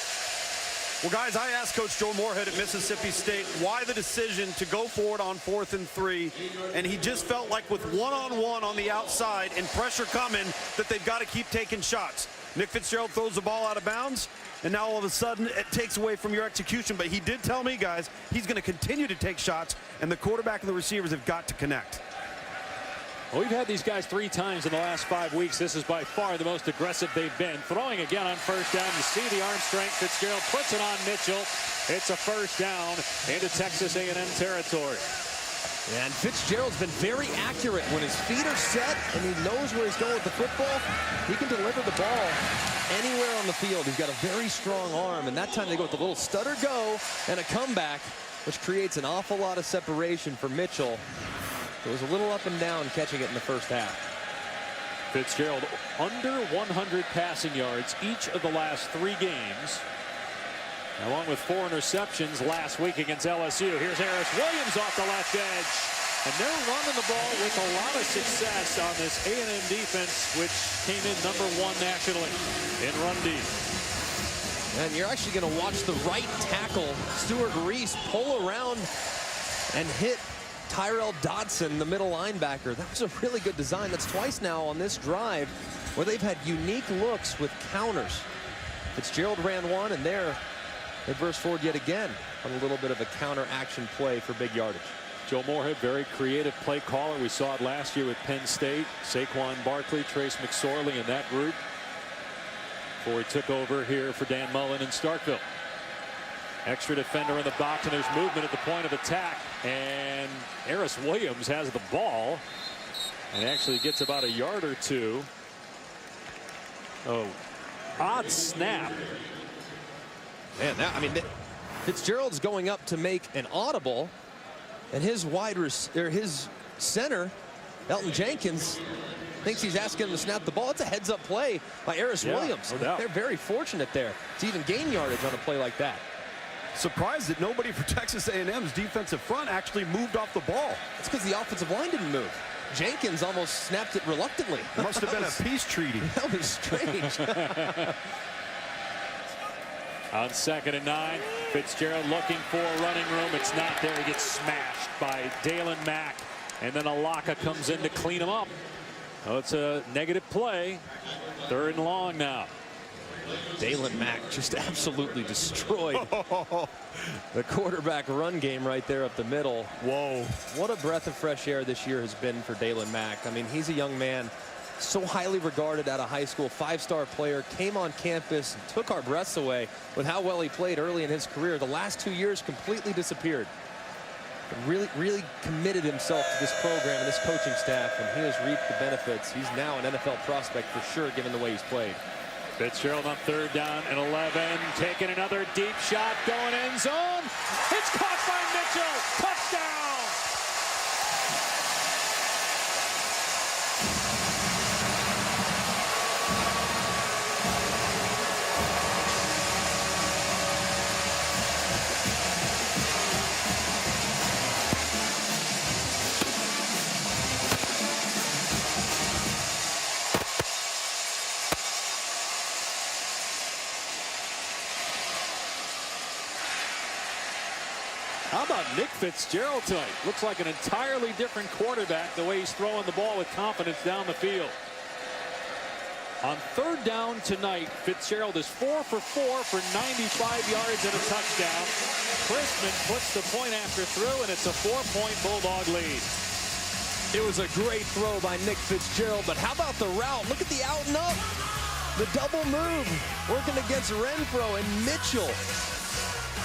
Well, guys, I asked Coach Joe Moorhead at Mississippi State why the decision to go for it on 4th and 3, and he just felt like with one-on-one on the outside and pressure coming that they've got to keep taking shots. Nick Fitzgerald throws the ball out of bounds, and now all of a sudden it takes away from your execution. But he did tell me, guys, he's going to continue to take shots, and the quarterback and the receivers have got to connect. Well, we've had these guys 3 times in the last 5 weeks. This is by far the most aggressive they've been. Throwing again on first down. You see the arm strength. Fitzgerald puts it on Mitchell. It's a first down into Texas A&M territory. And Fitzgerald's been very accurate when his feet are set and he knows where he's going with the football. He can deliver the ball anywhere on the field. He's got a very strong arm, and that time they go with a little stutter go and a comeback, which creates an awful lot of separation for Mitchell. It was a little up and down catching it in the first half. Fitzgerald under 100 passing yards each of the last 3 games, along with 4 interceptions last week against LSU. Here's Harris Williams off the left edge, and they're running the ball with a lot of success on this A&M defense, which came in #1 nationally in run D. And you're actually going to watch the right tackle, Stuart Reese, pull around and hit Tyrell Dodson, the middle linebacker. That was a really good design. That's twice now on this drive where they've had unique looks with counters. Fitzgerald ran one, and there they burst forward yet again on a little bit of a counter action play for big yardage. Joe Moorhead, very creative play caller. We saw it last year with Penn State. Saquon Barkley, Trace McSorley in that group before he took over here for Dan Mullen in Starkville. Extra defender in the box, and there's movement at the point of attack. And Aris Williams has the ball and actually gets about a yard or two. Oh, odd snap. Man, I mean, Fitzgerald's going up to make an audible, and his his center, Elton Jenkins, thinks he's asking him to snap the ball. It's a heads-up play by Aris Williams. No doubt. They're very fortunate there to even gain yardage on a play like that. Surprised that nobody for Texas A&M's defensive front actually moved off the ball. It's because the offensive line didn't move. Jenkins almost snapped it reluctantly. It must have been a peace treaty. That was strange. On 2nd and 9, Fitzgerald looking for running room. It's not there. He gets smashed by Dalen Mack. And then Alaka comes in to clean him up. Oh, it's a negative play. 3rd and long now. Dalen Mack just absolutely destroyed the quarterback run game right there up the middle. Whoa. What a breath of fresh air this year has been for Dalen Mack. I mean, he's a young man, so highly regarded out of high school, 5-star player, came on campus and took our breaths away with how well he played early in his career. The last 2 years completely disappeared. Really committed himself to this program and this coaching staff, and he has reaped the benefits. He's now an NFL prospect for sure, given the way he's played. Fitzgerald on 3rd down and 11, taking another deep shot, going end zone. It's caught by Mitchell. Touchdown. How about Nick Fitzgerald tonight? Looks like an entirely different quarterback, the way he's throwing the ball with confidence down the field. On 3rd down tonight, Fitzgerald is 4 for 4 for 95 yards and a touchdown. Chrisman puts the point after through, and it's a 4-point Bulldog lead. It was a great throw by Nick Fitzgerald, but how about the route? Look at the out and up. The double move, working against Renfro and Mitchell,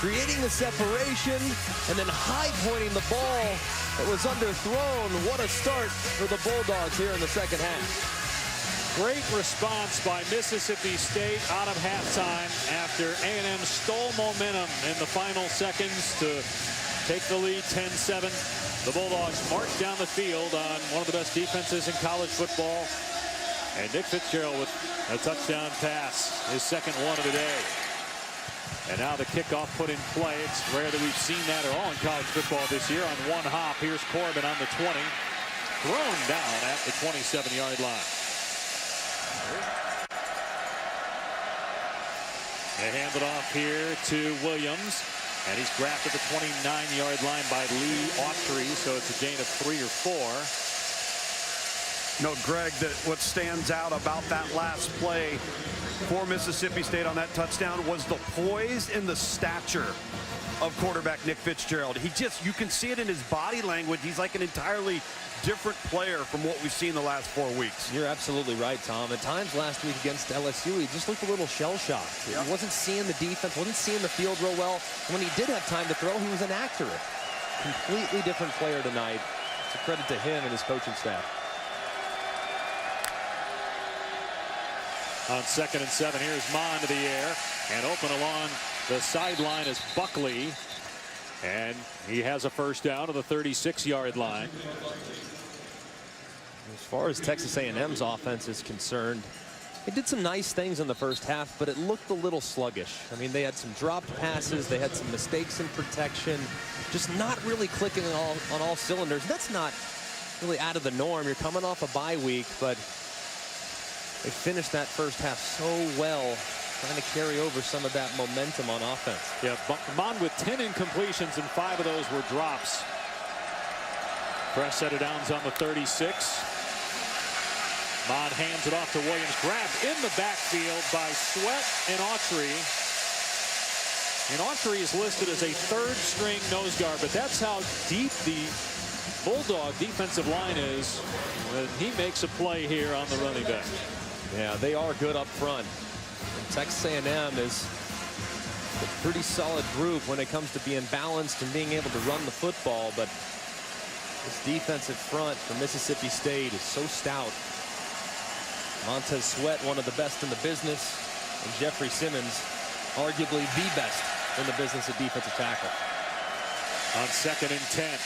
creating the separation and then high-pointing the ball that was underthrown. What a start for the Bulldogs here in the 2nd half. Great response by Mississippi State out of halftime after A&M stole momentum in the final seconds to take the lead 10-7. The Bulldogs marched down the field on one of the best defenses in college football. And Nick Fitzgerald with a touchdown pass, his 2nd one of the day. And now the kickoff put in play. It's rare that we've seen that at all in college football this year. On one hop, here's Corbin on the 20. Thrown down at the 27-yard line. They hand it off here to Williams. And he's grabbed at the 29-yard line by Lee Autry. So it's a gain of 3 or 4. No, Greg, what stands out about that last play for Mississippi State on that touchdown was the poise and the stature of quarterback Nick Fitzgerald. You can see it in his body language. He's like an entirely different player from what we've seen the last 4 weeks. You're absolutely right, Tom. At times last week against LSU, he just looked a little shell-shocked. He wasn't seeing the defense, wasn't seeing the field real well. When he did have time to throw, he was inaccurate. Completely different player tonight. It's a credit to him and his coaching staff. On 2nd and 7, here's Mon to the air, and open along the sideline is Buckley, and he has a 1st down to the 36-yard line. As far as Texas A&M's offense is concerned, they did some nice things in the 1st half, but it looked a little sluggish. I mean, they had some dropped passes, they had some mistakes in protection, just not really clicking on all cylinders. That's not really out of the norm. You're coming off a bye week, but they finished that 1st half so well trying to carry over some of that momentum on offense. Yeah, Mon with 10 incompletions, and 5 of those were drops. Press set of downs on the 36. Mon hands it off to Williams, grabbed in the backfield by Sweat and Autry. And Autry is listed as a 3rd-string nose guard, but that's how deep the Bulldog defensive line is when he makes a play here on the running back. Yeah, they are good up front. And Texas A&M is a pretty solid group when it comes to being balanced and being able to run the football, but this defensive front for Mississippi State is so stout. Montez Sweat, one of the best in the business, and Jeffrey Simmons, arguably the best in the business at defensive tackle. On 2nd and 10,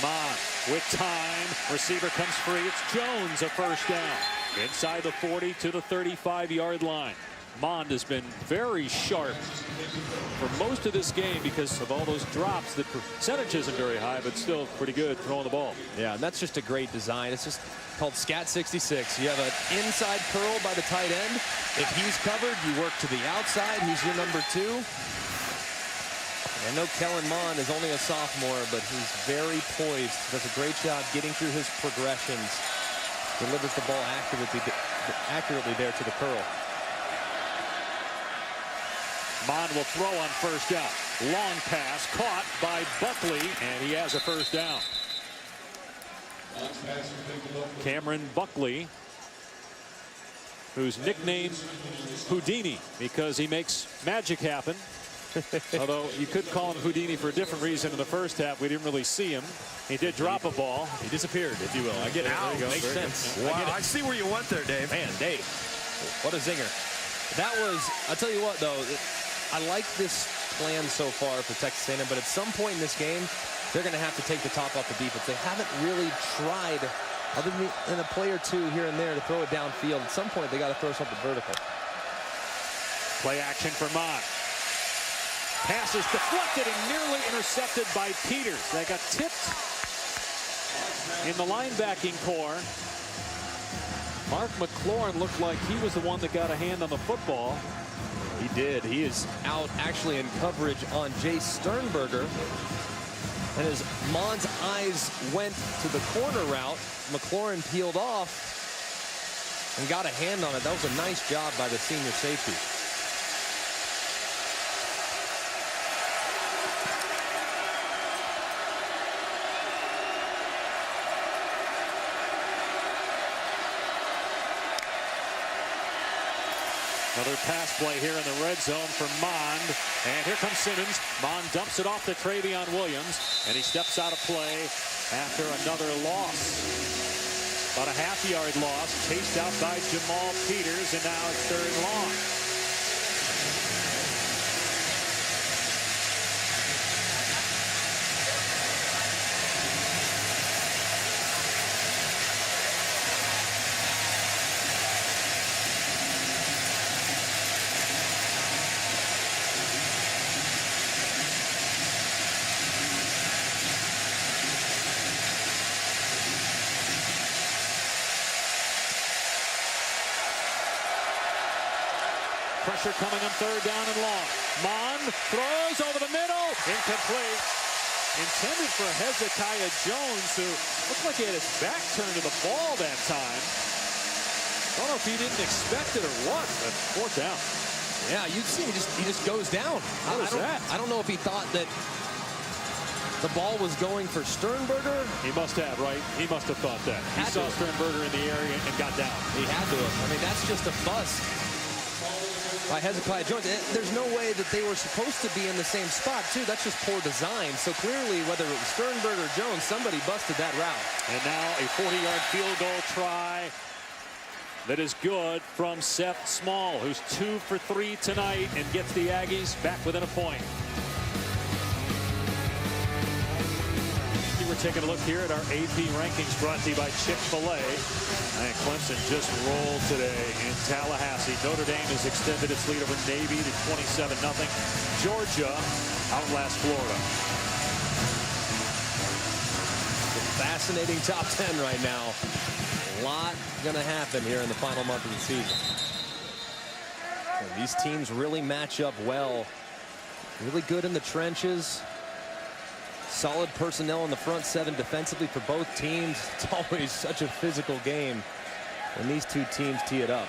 Mon with time. Receiver comes free. It's Jones, a first down. Inside the 40 to the 35-yard line. Mond has been very sharp for most of this game because of all those drops. The percentage isn't very high, but still pretty good throwing the ball. Yeah, and that's just a great design. It's just called Scat 66. You have an inside curl by the tight end. If he's covered, you work to the outside. He's your number 2. I know Kellen Mond is only a sophomore, but he's very poised. Does a great job getting through his progressions. Delivers the ball accurately there to the curl. Mond will throw on first down. Long pass caught by Buckley, and he has a first down. Cameron Buckley, who's nicknamed Houdini because he makes magic happen. Although you could call him Houdini for a different reason in the first half. We didn't really see him. He did drop a ball. He disappeared, if you will. I get it. There you go. Makes sense. Wow, I see where you went there, Dave. Man, Dave, what a zinger. That was, I'll tell you what, though, I like this plan so far for Texas A&M, but at some point in this game, they're going to have to take the top off the defense. They haven't really tried, other than a play or two here and there, to throw it downfield. At some point, they got to throw something vertical. Play action for Mond. Pass is deflected and nearly intercepted by Peters. They got tipped in the linebacking core. Mark McLaurin looked like he was the one that got a hand on the football. He did. He is out actually in coverage on Jay Sternberger. And as Mond's eyes went to the corner route, McLaurin peeled off and got a hand on it. That was a nice job by the senior safety. Another pass play here in the red zone for Mond. And here comes Simmons. Mond dumps it off to Travion Williams. And he steps out of play after another loss. About a half-yard loss. Chased out by Jamal Peters. And now it's 3rd and long. Pressure coming on 3rd down and long. Mond throws over the middle. Incomplete. Intended for Hezekiah Jones, who looked like he had his back turned to the ball that time. I don't know if he didn't expect it or what, but 4th down. Yeah, you see he just goes down. How was that? I don't know if he thought that the ball was going for Sternberger. He must have, right? He must have thought that. He saw Sternberger in the area and got down. He had to have. I mean, that's just a bust by Hezekiah Jones. There's no way that they were supposed to be in the same spot, too. That's just poor design. So clearly, whether it was Sternberger or Jones, somebody busted that route. And now a 40-yard field goal try that is good from Seth Small, who's 2 for 3 tonight and gets the Aggies back within a point. We're taking a look here at our AP rankings brought to you by Chick-fil-A. And Clemson just rolled today in Tallahassee. Notre Dame has extended its lead over Navy to 27-0. Georgia outlasts Florida. Fascinating top 10 right now. A lot going to happen here in the final month of the season. And these teams really match up well. Really good in the trenches. Solid personnel in the front seven defensively for both teams. It's always such a physical game when these two teams tee it up.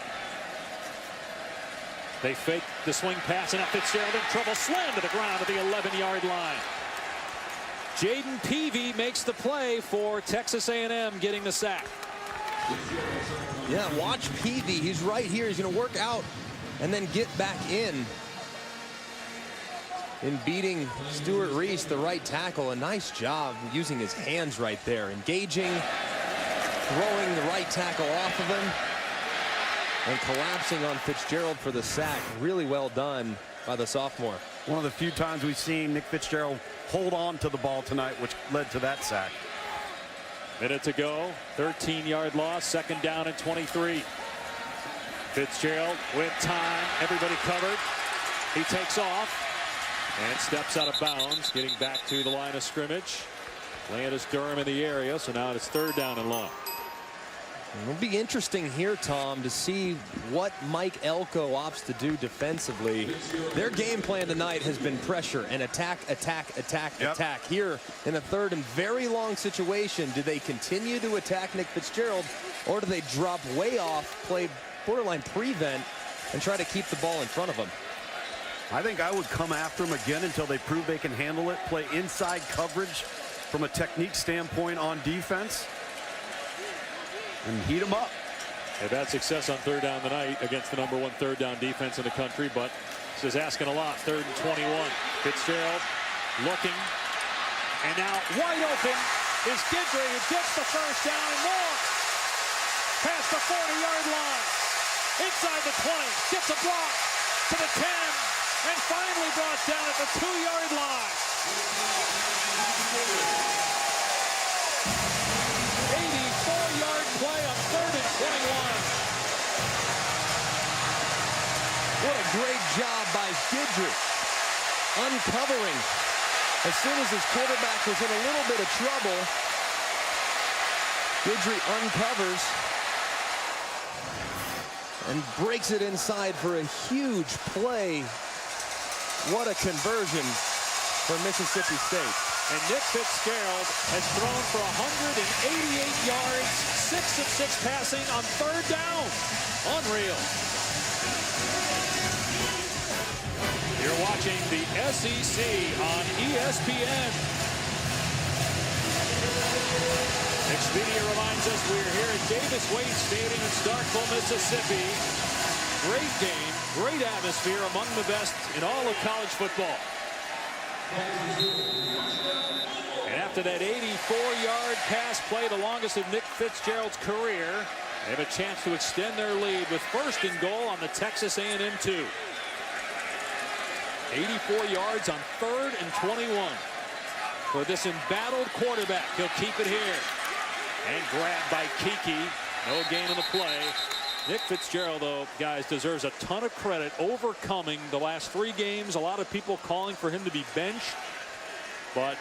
They fake the swing pass, and Fitzgerald in trouble. Slammed to the ground at the 11-yard line. Jaden Peavy makes the play for Texas A&M, getting the sack. Yeah, watch Peavy. He's right here. He's going to work out and then get back in beating Stuart Reese, the right tackle. A nice job using his hands right there, engaging, throwing the right tackle off of him, and collapsing on Fitzgerald for the sack. Really well done by the sophomore. One of the few times we've seen Nick Fitzgerald hold on to the ball tonight, which led to that sack. Minute to go, 13-yard loss, second down and 23. Fitzgerald with time, everybody covered. He takes off and steps out of bounds, getting back to the line of scrimmage. Landis Durham in the area, so now it's third down and long. It'll be interesting here, Tom, to see what Mike Elko opts to do defensively. Their game plan tonight has been pressure and attack, attack, attack, attack. Here in a third and very long situation, do they continue to attack Nick Fitzgerald, or do they drop way off, play borderline prevent, and try to keep the ball in front of them? I think I would come after him again until they prove they can handle it, play inside coverage from a technique standpoint on defense, and heat them up. They've had success on third down tonight against the #1 third down defense in the country, but this is asking a lot. Third and 21. Fitzgerald looking, and now wide open is Guidry, who gets the first down and more. Past the 40-yard line, inside the 20, gets a block to the 10, and finally brought down at the 2-yard line. 84-yard play on third and 21. What a great job by Guidry, uncovering as soon as his quarterback was in a little bit of trouble. Guidry uncovers and breaks it inside for a huge play. What a conversion for Mississippi State. And Nick Fitzgerald has thrown for 188 yards, 6 of 6 passing on third down. Unreal. You're watching the SEC on ESPN. Expedia reminds us we're here at Davis Wade Stadium in Starkville, Mississippi. Great game, great atmosphere, among the best in all of college football. And after that 84-yard pass play, the longest of Nick Fitzgerald's career, they have a chance to extend their lead with first and goal on the Texas A&M 2. 84 yards on third and 21 for this embattled quarterback. He'll keep it here. And grabbed by Kiki. No gain on the play. Nick Fitzgerald, though, guys, deserves a ton of credit overcoming the last 3 games. A lot of people calling for him to be benched. But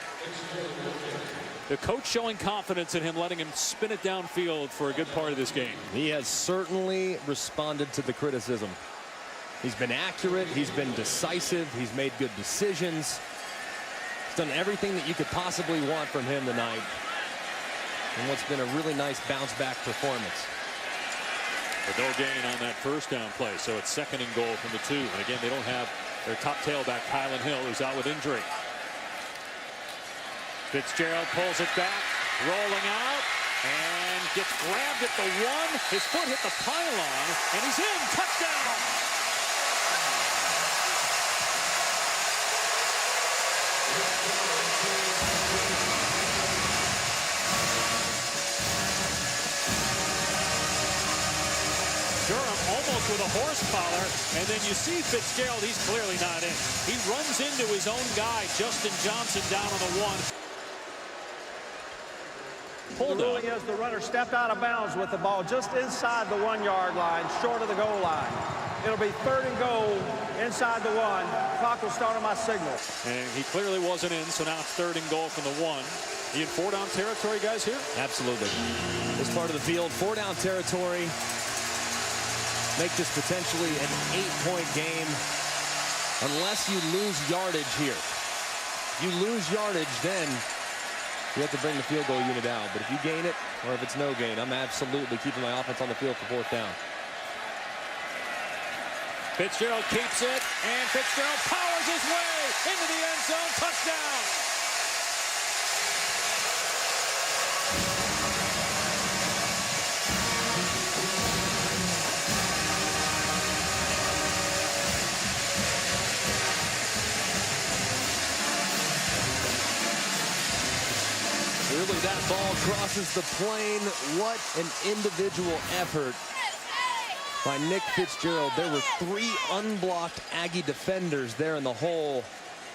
the coach showing confidence in him, letting him spin it downfield for a good part of this game. He has certainly responded to the criticism. He's been accurate. He's been decisive. He's made good decisions. He's done everything that you could possibly want from him tonight. And what's been a really nice bounce-back performance. But no gain on that first down play, so it's second and goal from the 2. And again, they don't have their top tailback, Kylan Hill, who's out with injury. Fitzgerald pulls it back, rolling out, and gets grabbed at the 1. His foot hit the pylon, and he's in. Touchdown! Durham almost with a horse collar, and then you see Fitzgerald, he's clearly not in. He runs into his own guy, Justin Johnson, down on the 1. The ruling is the runner stepped out of bounds with the ball just inside the 1-yard line, short of the goal line. It'll be third and goal inside the 1. Clock will start on my signal. And he clearly wasn't in, so now it's third and goal from the 1. You in 4-down territory, guys, here? Absolutely. This part of the field, 4-down territory. make this potentially an 8-point game unless you lose yardage here. If you lose yardage, then you have to bring the field goal unit out. But if you gain it, or if it's no gain, I'm absolutely keeping my offense on the field for 4th down. Fitzgerald keeps it, and Fitzgerald powers his way into the end zone. Touchdown! Really, that ball crosses the plane. What an individual effort by Nick Fitzgerald. There were 3 unblocked Aggie defenders there in the hole.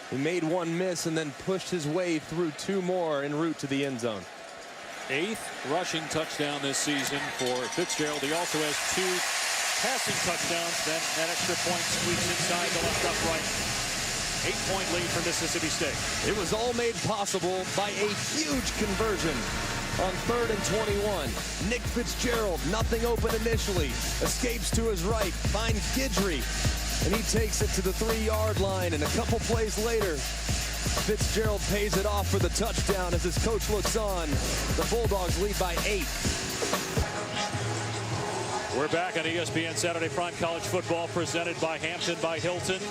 He made one miss and then pushed his way through 2 more en route to the end zone. 8th rushing touchdown this season for Fitzgerald. He also has 2 passing touchdowns. Then that extra point squeaks inside the left upright. 8-point lead for Mississippi State. It was all made possible by a huge conversion on 3rd and 21. Nick Fitzgerald, nothing open initially, escapes to his right, finds Guidry, and he takes it to the 3-yard line, and a couple plays later, Fitzgerald pays it off for the touchdown as his coach looks on. The Bulldogs lead by 8. We're back on ESPN Saturday Prime College Football, presented by Hampton by Hilton.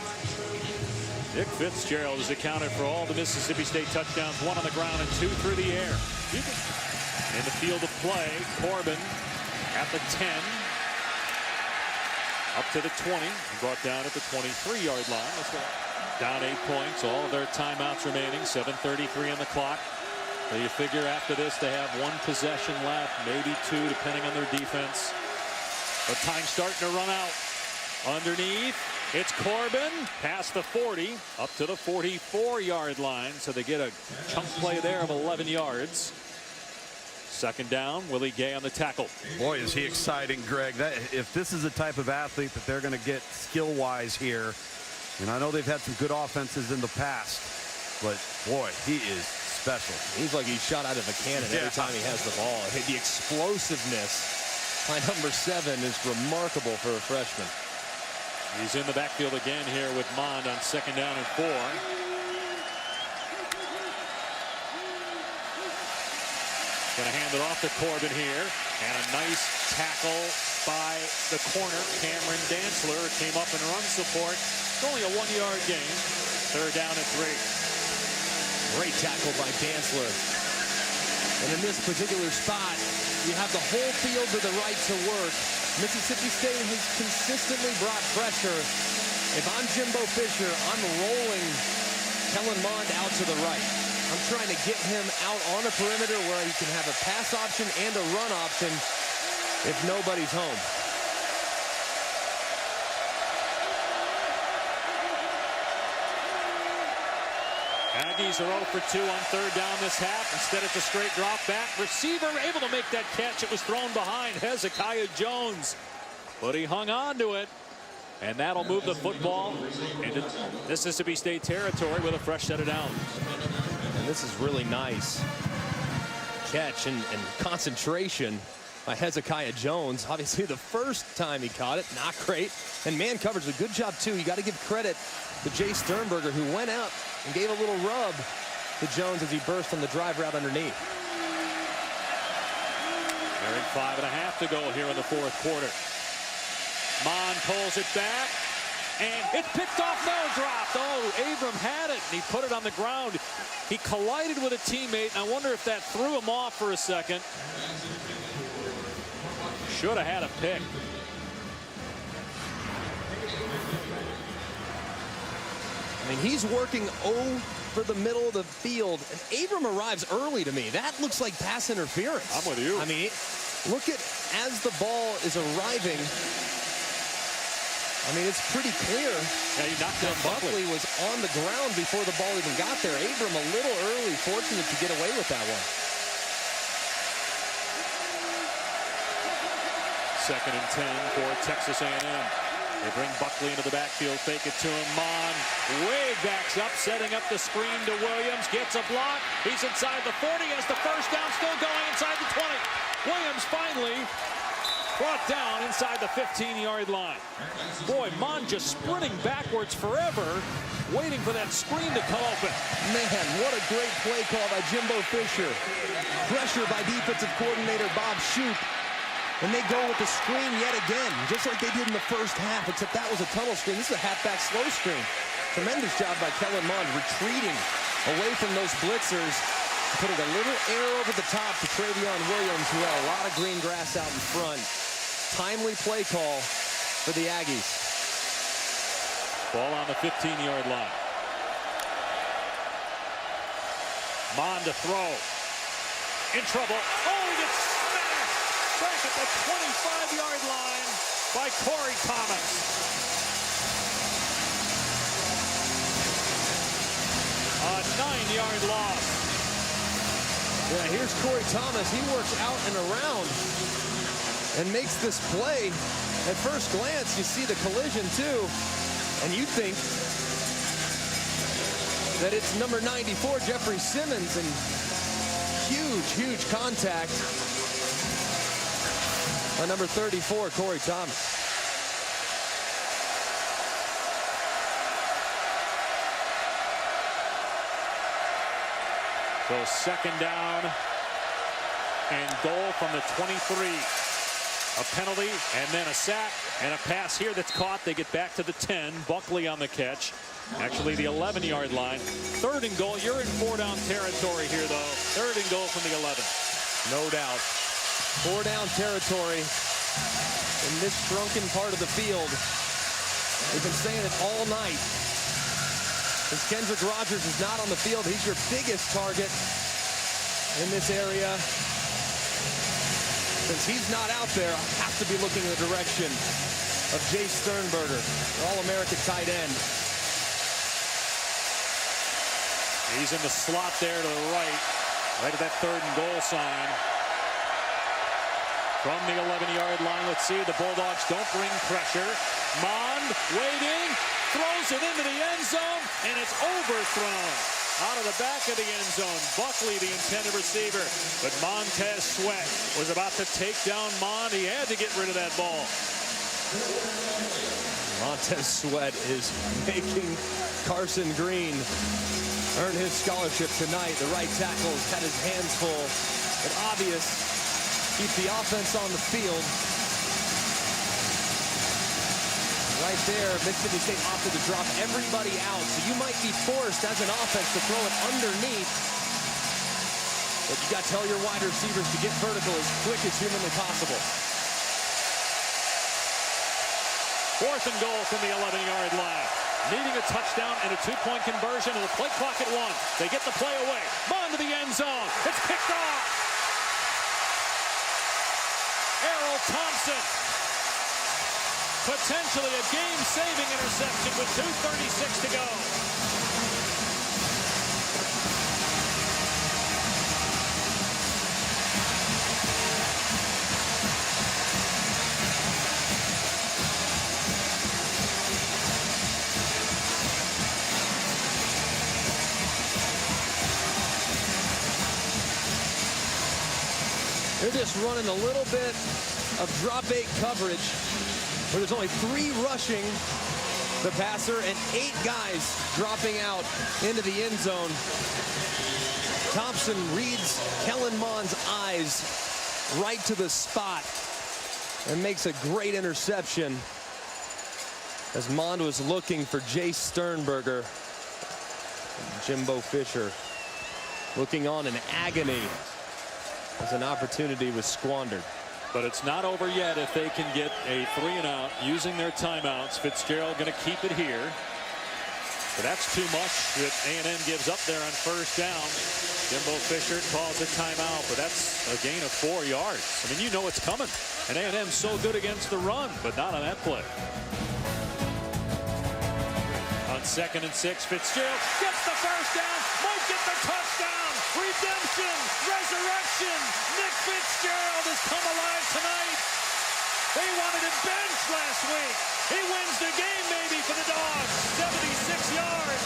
Nick Fitzgerald has accounted for all the Mississippi State touchdowns, 1 on the ground and 2 through the air. In the field of play, Corbin at the 10, up to the 20, brought down at the 23-yard line. Let's go. Down 8 points, all of their timeouts remaining, 7:33 on the clock. So you figure after this they have 1 possession left, maybe 2, depending on their defense. But time's starting to run out. Underneath, it's Corbin, past the 40, up to the 44-yard line. So they get a chunk play there of 11 yards. 2nd down, Willie Gay on the tackle. Boy, is he exciting, Greg. If this is the type of athlete that they're going to get skill-wise here, and I know they've had some good offenses in the past, but boy, he is special. He's like he's shot out of a cannon every time he has the ball. The explosiveness by number 7 is remarkable for a freshman. He's in the backfield again here with Mond on 2nd down and 4. Going to hand it off to Corbin here. And a nice tackle by the corner, Cameron Dantzler. Came up in run support. It's only a 1-yard gain. 3rd down and 3. Great tackle by Dantzler. And in this particular spot, you have the whole field to the right to work. Mississippi State has consistently brought pressure. If I'm Jimbo Fisher, I'm rolling Kellen Mond out to the right. I'm trying to get him out on a perimeter where he can have a pass option and a run option if nobody's home. Aggies are 0 for 2 on 3rd down this half. Instead, it's a straight drop back. Receiver able to make that catch. It was thrown behind Hezekiah Jones, but he hung on to it. And that'll move the football into Mississippi State territory with a fresh set of downs. And this is really nice catch and concentration by Hezekiah Jones. Obviously, the first time he caught it, not great. And man coverage, a good job, too. You got to give credit to Jay Sternberger, who went out and gave a little rub to Jones as he burst on the drive route underneath. Nearing 5.5 to go here in the 4th quarter. Mond pulls it back, and it's picked off, no dropped. Oh, Abram had it, and he put it on the ground. He collided with a teammate, and I wonder if that threw him off for a second. Should have had a pick. I mean, he's working over the middle of the field, and Abram arrives early to me. That looks like pass interference. I'm with you. I mean, look at as the ball is arriving. I mean, it's pretty clear. Yeah, he knocked down Buckley was on the ground before the ball even got there. Abram a little early, fortunate to get away with that one. 2nd and 10 for Texas A&M. They bring Buckley into the backfield, fake it to him. Mond way backs up, setting up the screen to Williams. Gets a block. He's inside the 40, has the first down, still going inside the 20. Williams finally Brought down inside the 15-yard line. Boy, Mon just sprinting backwards forever, waiting for that screen to come open. Man, what a great play call by Jimbo Fisher. Pressure by defensive coordinator Bob Shoop. And they go with the screen yet again, just like they did in the first half, except that was a tunnel screen. This is a halfback slow screen. Tremendous job by Kellen Mond, retreating away from those blitzers, putting a little air over the top to Travion Williams, who had a lot of green grass out in front. Timely play call for the Aggies. Ball on the 15-yard line. Mond to throw. In trouble. Oh, he gets smashed back at the 25-yard line by Corey Thomas. A 9-yard loss. Yeah, here's Corey Thomas. He works out and around and makes this play. At first glance, you see the collision too, and you think that it's number 94, Jeffrey Simmons, and huge contact on number 34, Corey Thomas. So second down and goal from the 23. A penalty and then a sack and a pass here that's caught. They get back to the 10. Buckley on the catch. Actually the 11-yard line. Third and goal. You're in 4-down territory here though. Third and goal from the 11. No doubt. 4-down territory in this shrunken part of the field. We've been saying it all night. Since Kendrick Rogers is not on the field, he's your biggest target in this area. Since he's not out there, I have to be looking in the direction of Jay Sternberger, All-American tight end. He's in the slot there to the right at that third and goal sign. From the 11-yard line, let's see, the Bulldogs don't bring pressure. Mond waiting, throws it into the end zone, and it's overthrown. Out of the back of the end zone, Buckley, the intended receiver. But Montez Sweat was about to take down Mond. He had to get rid of that ball. Montez Sweat is making Carson Green earn his scholarship tonight. The right tackle had his hands full. But obvious, keep the offense on the field. Right there, Mississippi State opted to drop everybody out. So you might be forced as an offense to throw it underneath. But you got to tell your wide receivers to get vertical as quick as humanly possible. Fourth and goal from the 11-yard line. Needing a touchdown and a two-point conversion, and the play clock at 1. They get the play away. Mond to the end zone. It's picked off. Errol Thompson. Potentially a game-saving interception with 2:36 to go. They're just running a little bit of drop 8 coverage, where there's only 3 rushing the passer and 8 guys dropping out into the end zone. Thompson reads Kellen Mond's eyes right to the spot and makes a great interception as Mond was looking for Jay Sternberger. Jimbo Fisher looking on in agony as an opportunity was squandered. But it's not over yet if they can get a 3-and-out using their timeouts. Fitzgerald going to keep it here. But that's too much that A&M gives up there on first down. Jimbo Fisher calls a timeout, but that's a gain of 4 yards. I mean, you know it's coming. And A&M's so good against the run, but not on that play. On 2nd and 6, Fitzgerald gets the first down, might get the touchdown. Redemption, resurrection. Nick Fitzgerald has come alive tonight. They wanted him benched last week. He wins the game maybe for the Dogs. 76 yards.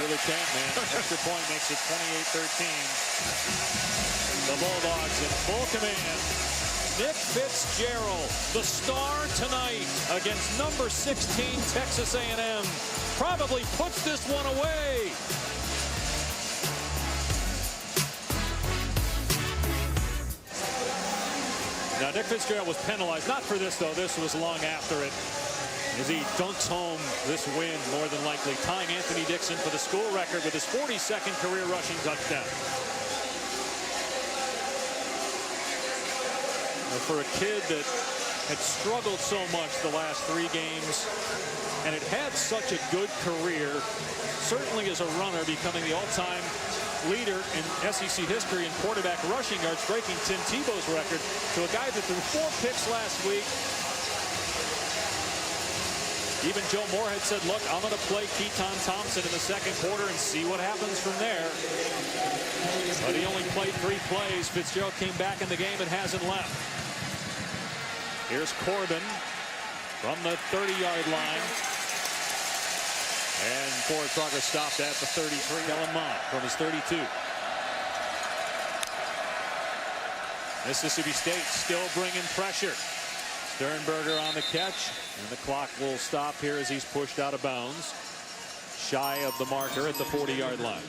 really can't, man. Extra point makes it 28-13. The Bulldogs in full command. Nick Fitzgerald, the star tonight against number 16 Texas A&M, probably puts this one away. Now, Nick Fitzgerald was penalized, not for this, though. This was long after it, as he dunks home this win, more than likely, tying Anthony Dixon for the school record with his 42nd career rushing touchdown. For a kid that had struggled so much the last 3 games and it had such a good career, certainly as a runner, becoming the all-time leader in SEC history in quarterback rushing yards, breaking Tim Tebow's record, to a guy that threw 4 picks last week. Even Joe Moorhead said, look, I'm going to play Keaton Thompson in the second quarter and see what happens from there. But he only played 3 plays. Fitzgerald came back in the game and hasn't left. Here's Corbin from the 30-yard line. And forward progress stopped at the 33. Kellen Mond from his 32. Mississippi State still bringing pressure. Sternberger on the catch, and the clock will stop here as he's pushed out of bounds, shy of the marker at the 40-yard line.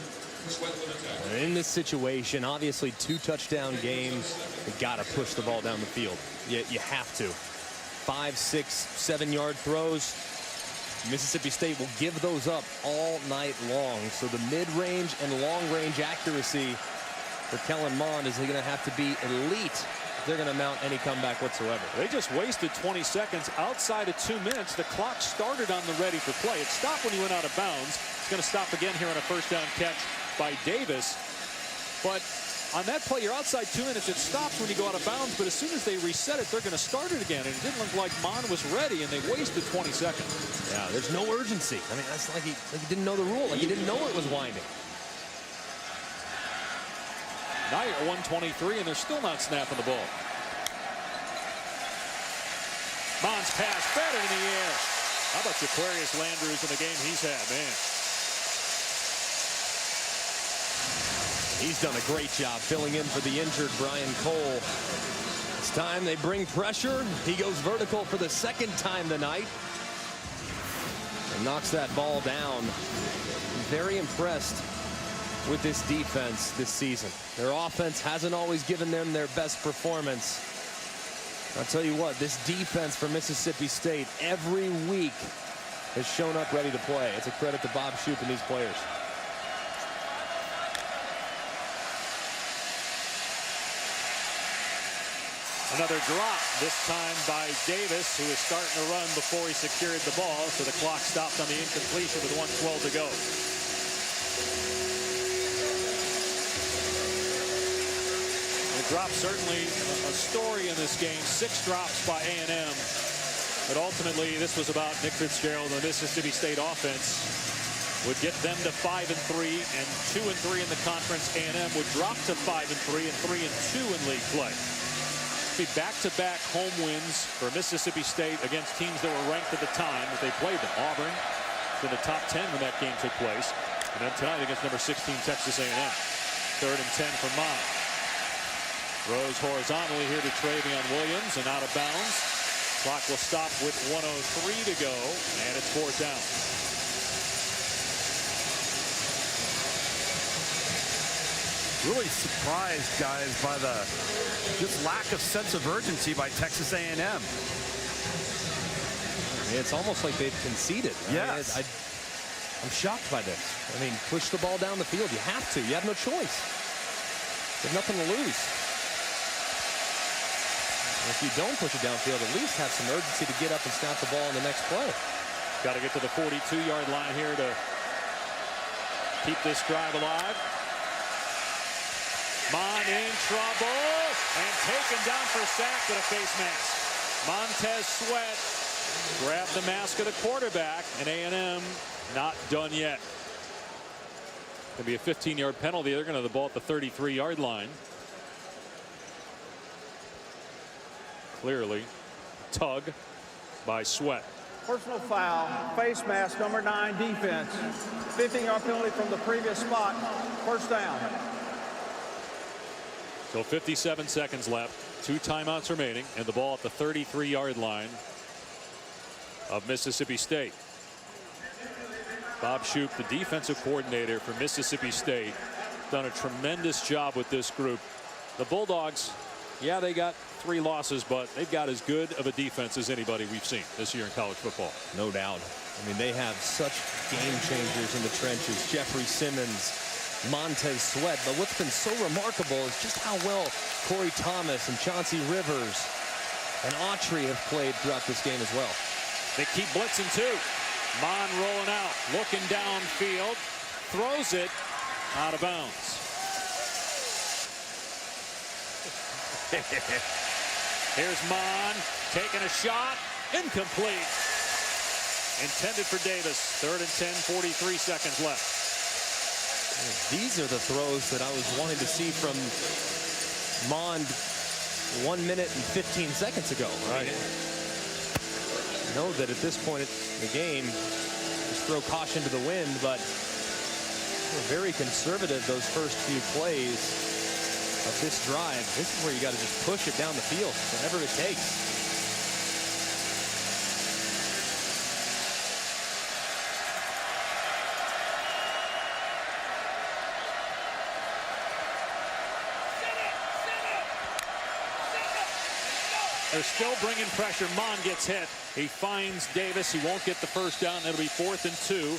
In this situation, obviously 2 touchdown games, you got to push the ball down the field. You have to. 5, 6, 7-yard throws. Mississippi State will give those up all night long. So the mid-range and long-range accuracy for Kellen Mond is going to have to be elite if they're going to mount any comeback whatsoever. They just wasted 20 seconds outside of 2 minutes. The clock started on the ready for play. It stopped when he went out of bounds. It's going to stop again here on a first down catch by Davis. But on that play, you're outside 2 minutes. It stops when you go out of bounds, but as soon as they reset it, they're going to start it again. And it didn't look like Mond was ready, and they wasted 20 seconds. Yeah, there's no urgency. I mean, that's like he didn't know the rule. Like he didn't know it was winding. Now you're at 123, and they're still not snapping the ball. Mond's pass better in the air. How about Jaquarius Landrews in the game he's had, man? He's done a great job filling in for the injured Brian Cole. It's time they bring pressure. He goes vertical for the 2nd time tonight and knocks that ball down. I'm very impressed with this defense this season. Their offense hasn't always given them their best performance. I'll tell you what, this defense for Mississippi State every week has shown up ready to play. It's a credit to Bob Shoop and these players. Another drop, this time by Davis, who is starting to run before he secured the ball. So the clock stopped on the incompletion with 1:12 to go. The drop certainly a story in this game. 6 drops by A&M. But ultimately, this was about Nick Fitzgerald and the Mississippi State offense. Would get them to 5-3 and 2-3 in the conference. A&M would drop to 5-3 and 3-2 in league play. Back-to-back home wins for Mississippi State against teams that were ranked at the time that they played them. Auburn in the top 10 when that game took place. And then tonight against number 16 Texas A&M. 3rd and 10 for Mond. Throws horizontally here to Travion Williams and out of bounds. Clock will stop with 1:03 to go, and it's 4th down. Really surprised, guys, by the just lack of sense of urgency by Texas A&M. I mean, it's almost like they've conceded. Yes. I mean, I'm shocked by this. I mean, push the ball down the field. You have to. You have no choice. You have nothing to lose. And if you don't push it downfield, at least have some urgency to get up and snap the ball in the next play. Got to get to the 42-yard line here to keep this drive alive. Mond in trouble and taken down for a sack with a face mask. Montez Sweat grabbed the mask of the quarterback, and A&M not done yet. Going to be a 15-yard penalty. They're going to have the ball at the 33-yard line. Clearly, tug by Sweat. Personal foul, face mask, number 9, defense. 15-yard penalty from the previous spot. First down. So 57 seconds left. 2 timeouts remaining, and the ball at the 33-yard line of Mississippi State. Bob Shoop, the defensive coordinator for Mississippi State, done a tremendous job with this group. The Bulldogs, yeah, they got 3 losses, but they've got as good of a defense as anybody we've seen this year in college football. No doubt. I mean, they have such game changers in the trenches. Jeffrey Simmons, Montez Sweat. But what's been so remarkable is just how well Corey Thomas and Chauncey Rivers and Autry have played throughout this game as well. They keep blitzing too. Mon rolling out, looking downfield, throws it out of bounds. Here's Mon taking a shot, incomplete. Intended for Davis. 3rd and 10, 43 seconds left. These are the throws that I was wanting to see from Mond 1 minute and 15 seconds ago. Right. Know that at this point in the game, just throw caution to the wind, but we're very conservative those first few plays of this drive. This is where you got to just push it down the field, whatever it takes. They're still bringing pressure. Mon gets hit. He finds Davis. He won't get the first down. It'll be 4th and 2.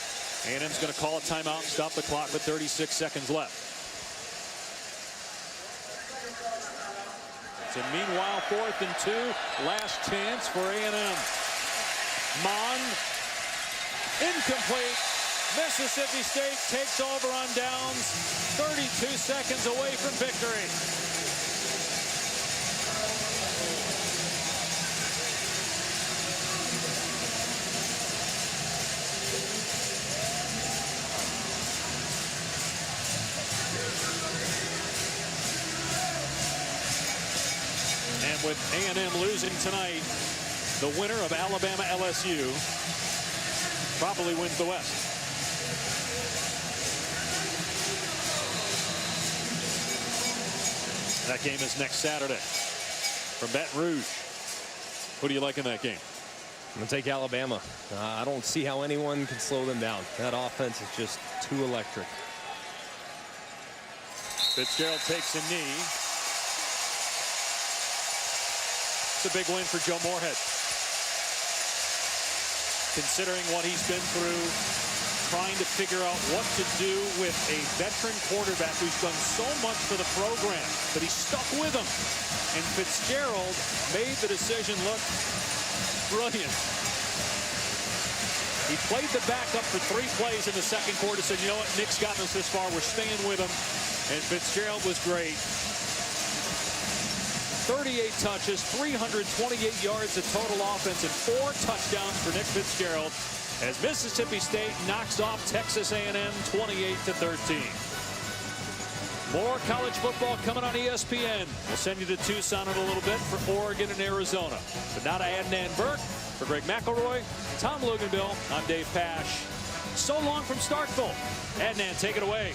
A&M's going to call a timeout and stop the clock with 36 seconds left. So meanwhile, 4th and 2. Last chance for A&M. Mon, incomplete. Mississippi State takes over on downs. 32 seconds away from victory. With A&M losing tonight, the winner of Alabama LSU probably wins the West. That game is next Saturday from Baton Rouge. Who do you like in that game? I'm going to take Alabama. I don't see how anyone can slow them down. That offense is just too electric. Fitzgerald takes a knee. It's a big win for Joe Moorhead. Considering what he's been through, trying to figure out what to do with a veteran quarterback who's done so much for the program, but he's stuck with him. And Fitzgerald made the decision look brilliant. He played the backup for 3 plays in the second quarter, said, you know what, Nick's gotten us this far, we're staying with him. And Fitzgerald was great. 38 touches, 328 yards of total offense, and 4 touchdowns for Nick Fitzgerald as Mississippi State knocks off Texas A&M 28-13. More college football coming on ESPN. We'll send you to Tucson in a little bit for Oregon and Arizona. But now to Adnan Burke, for Greg McElroy, Tom Luganville, I'm Dave Pasch. So long from Starkville. Adnan, take it away.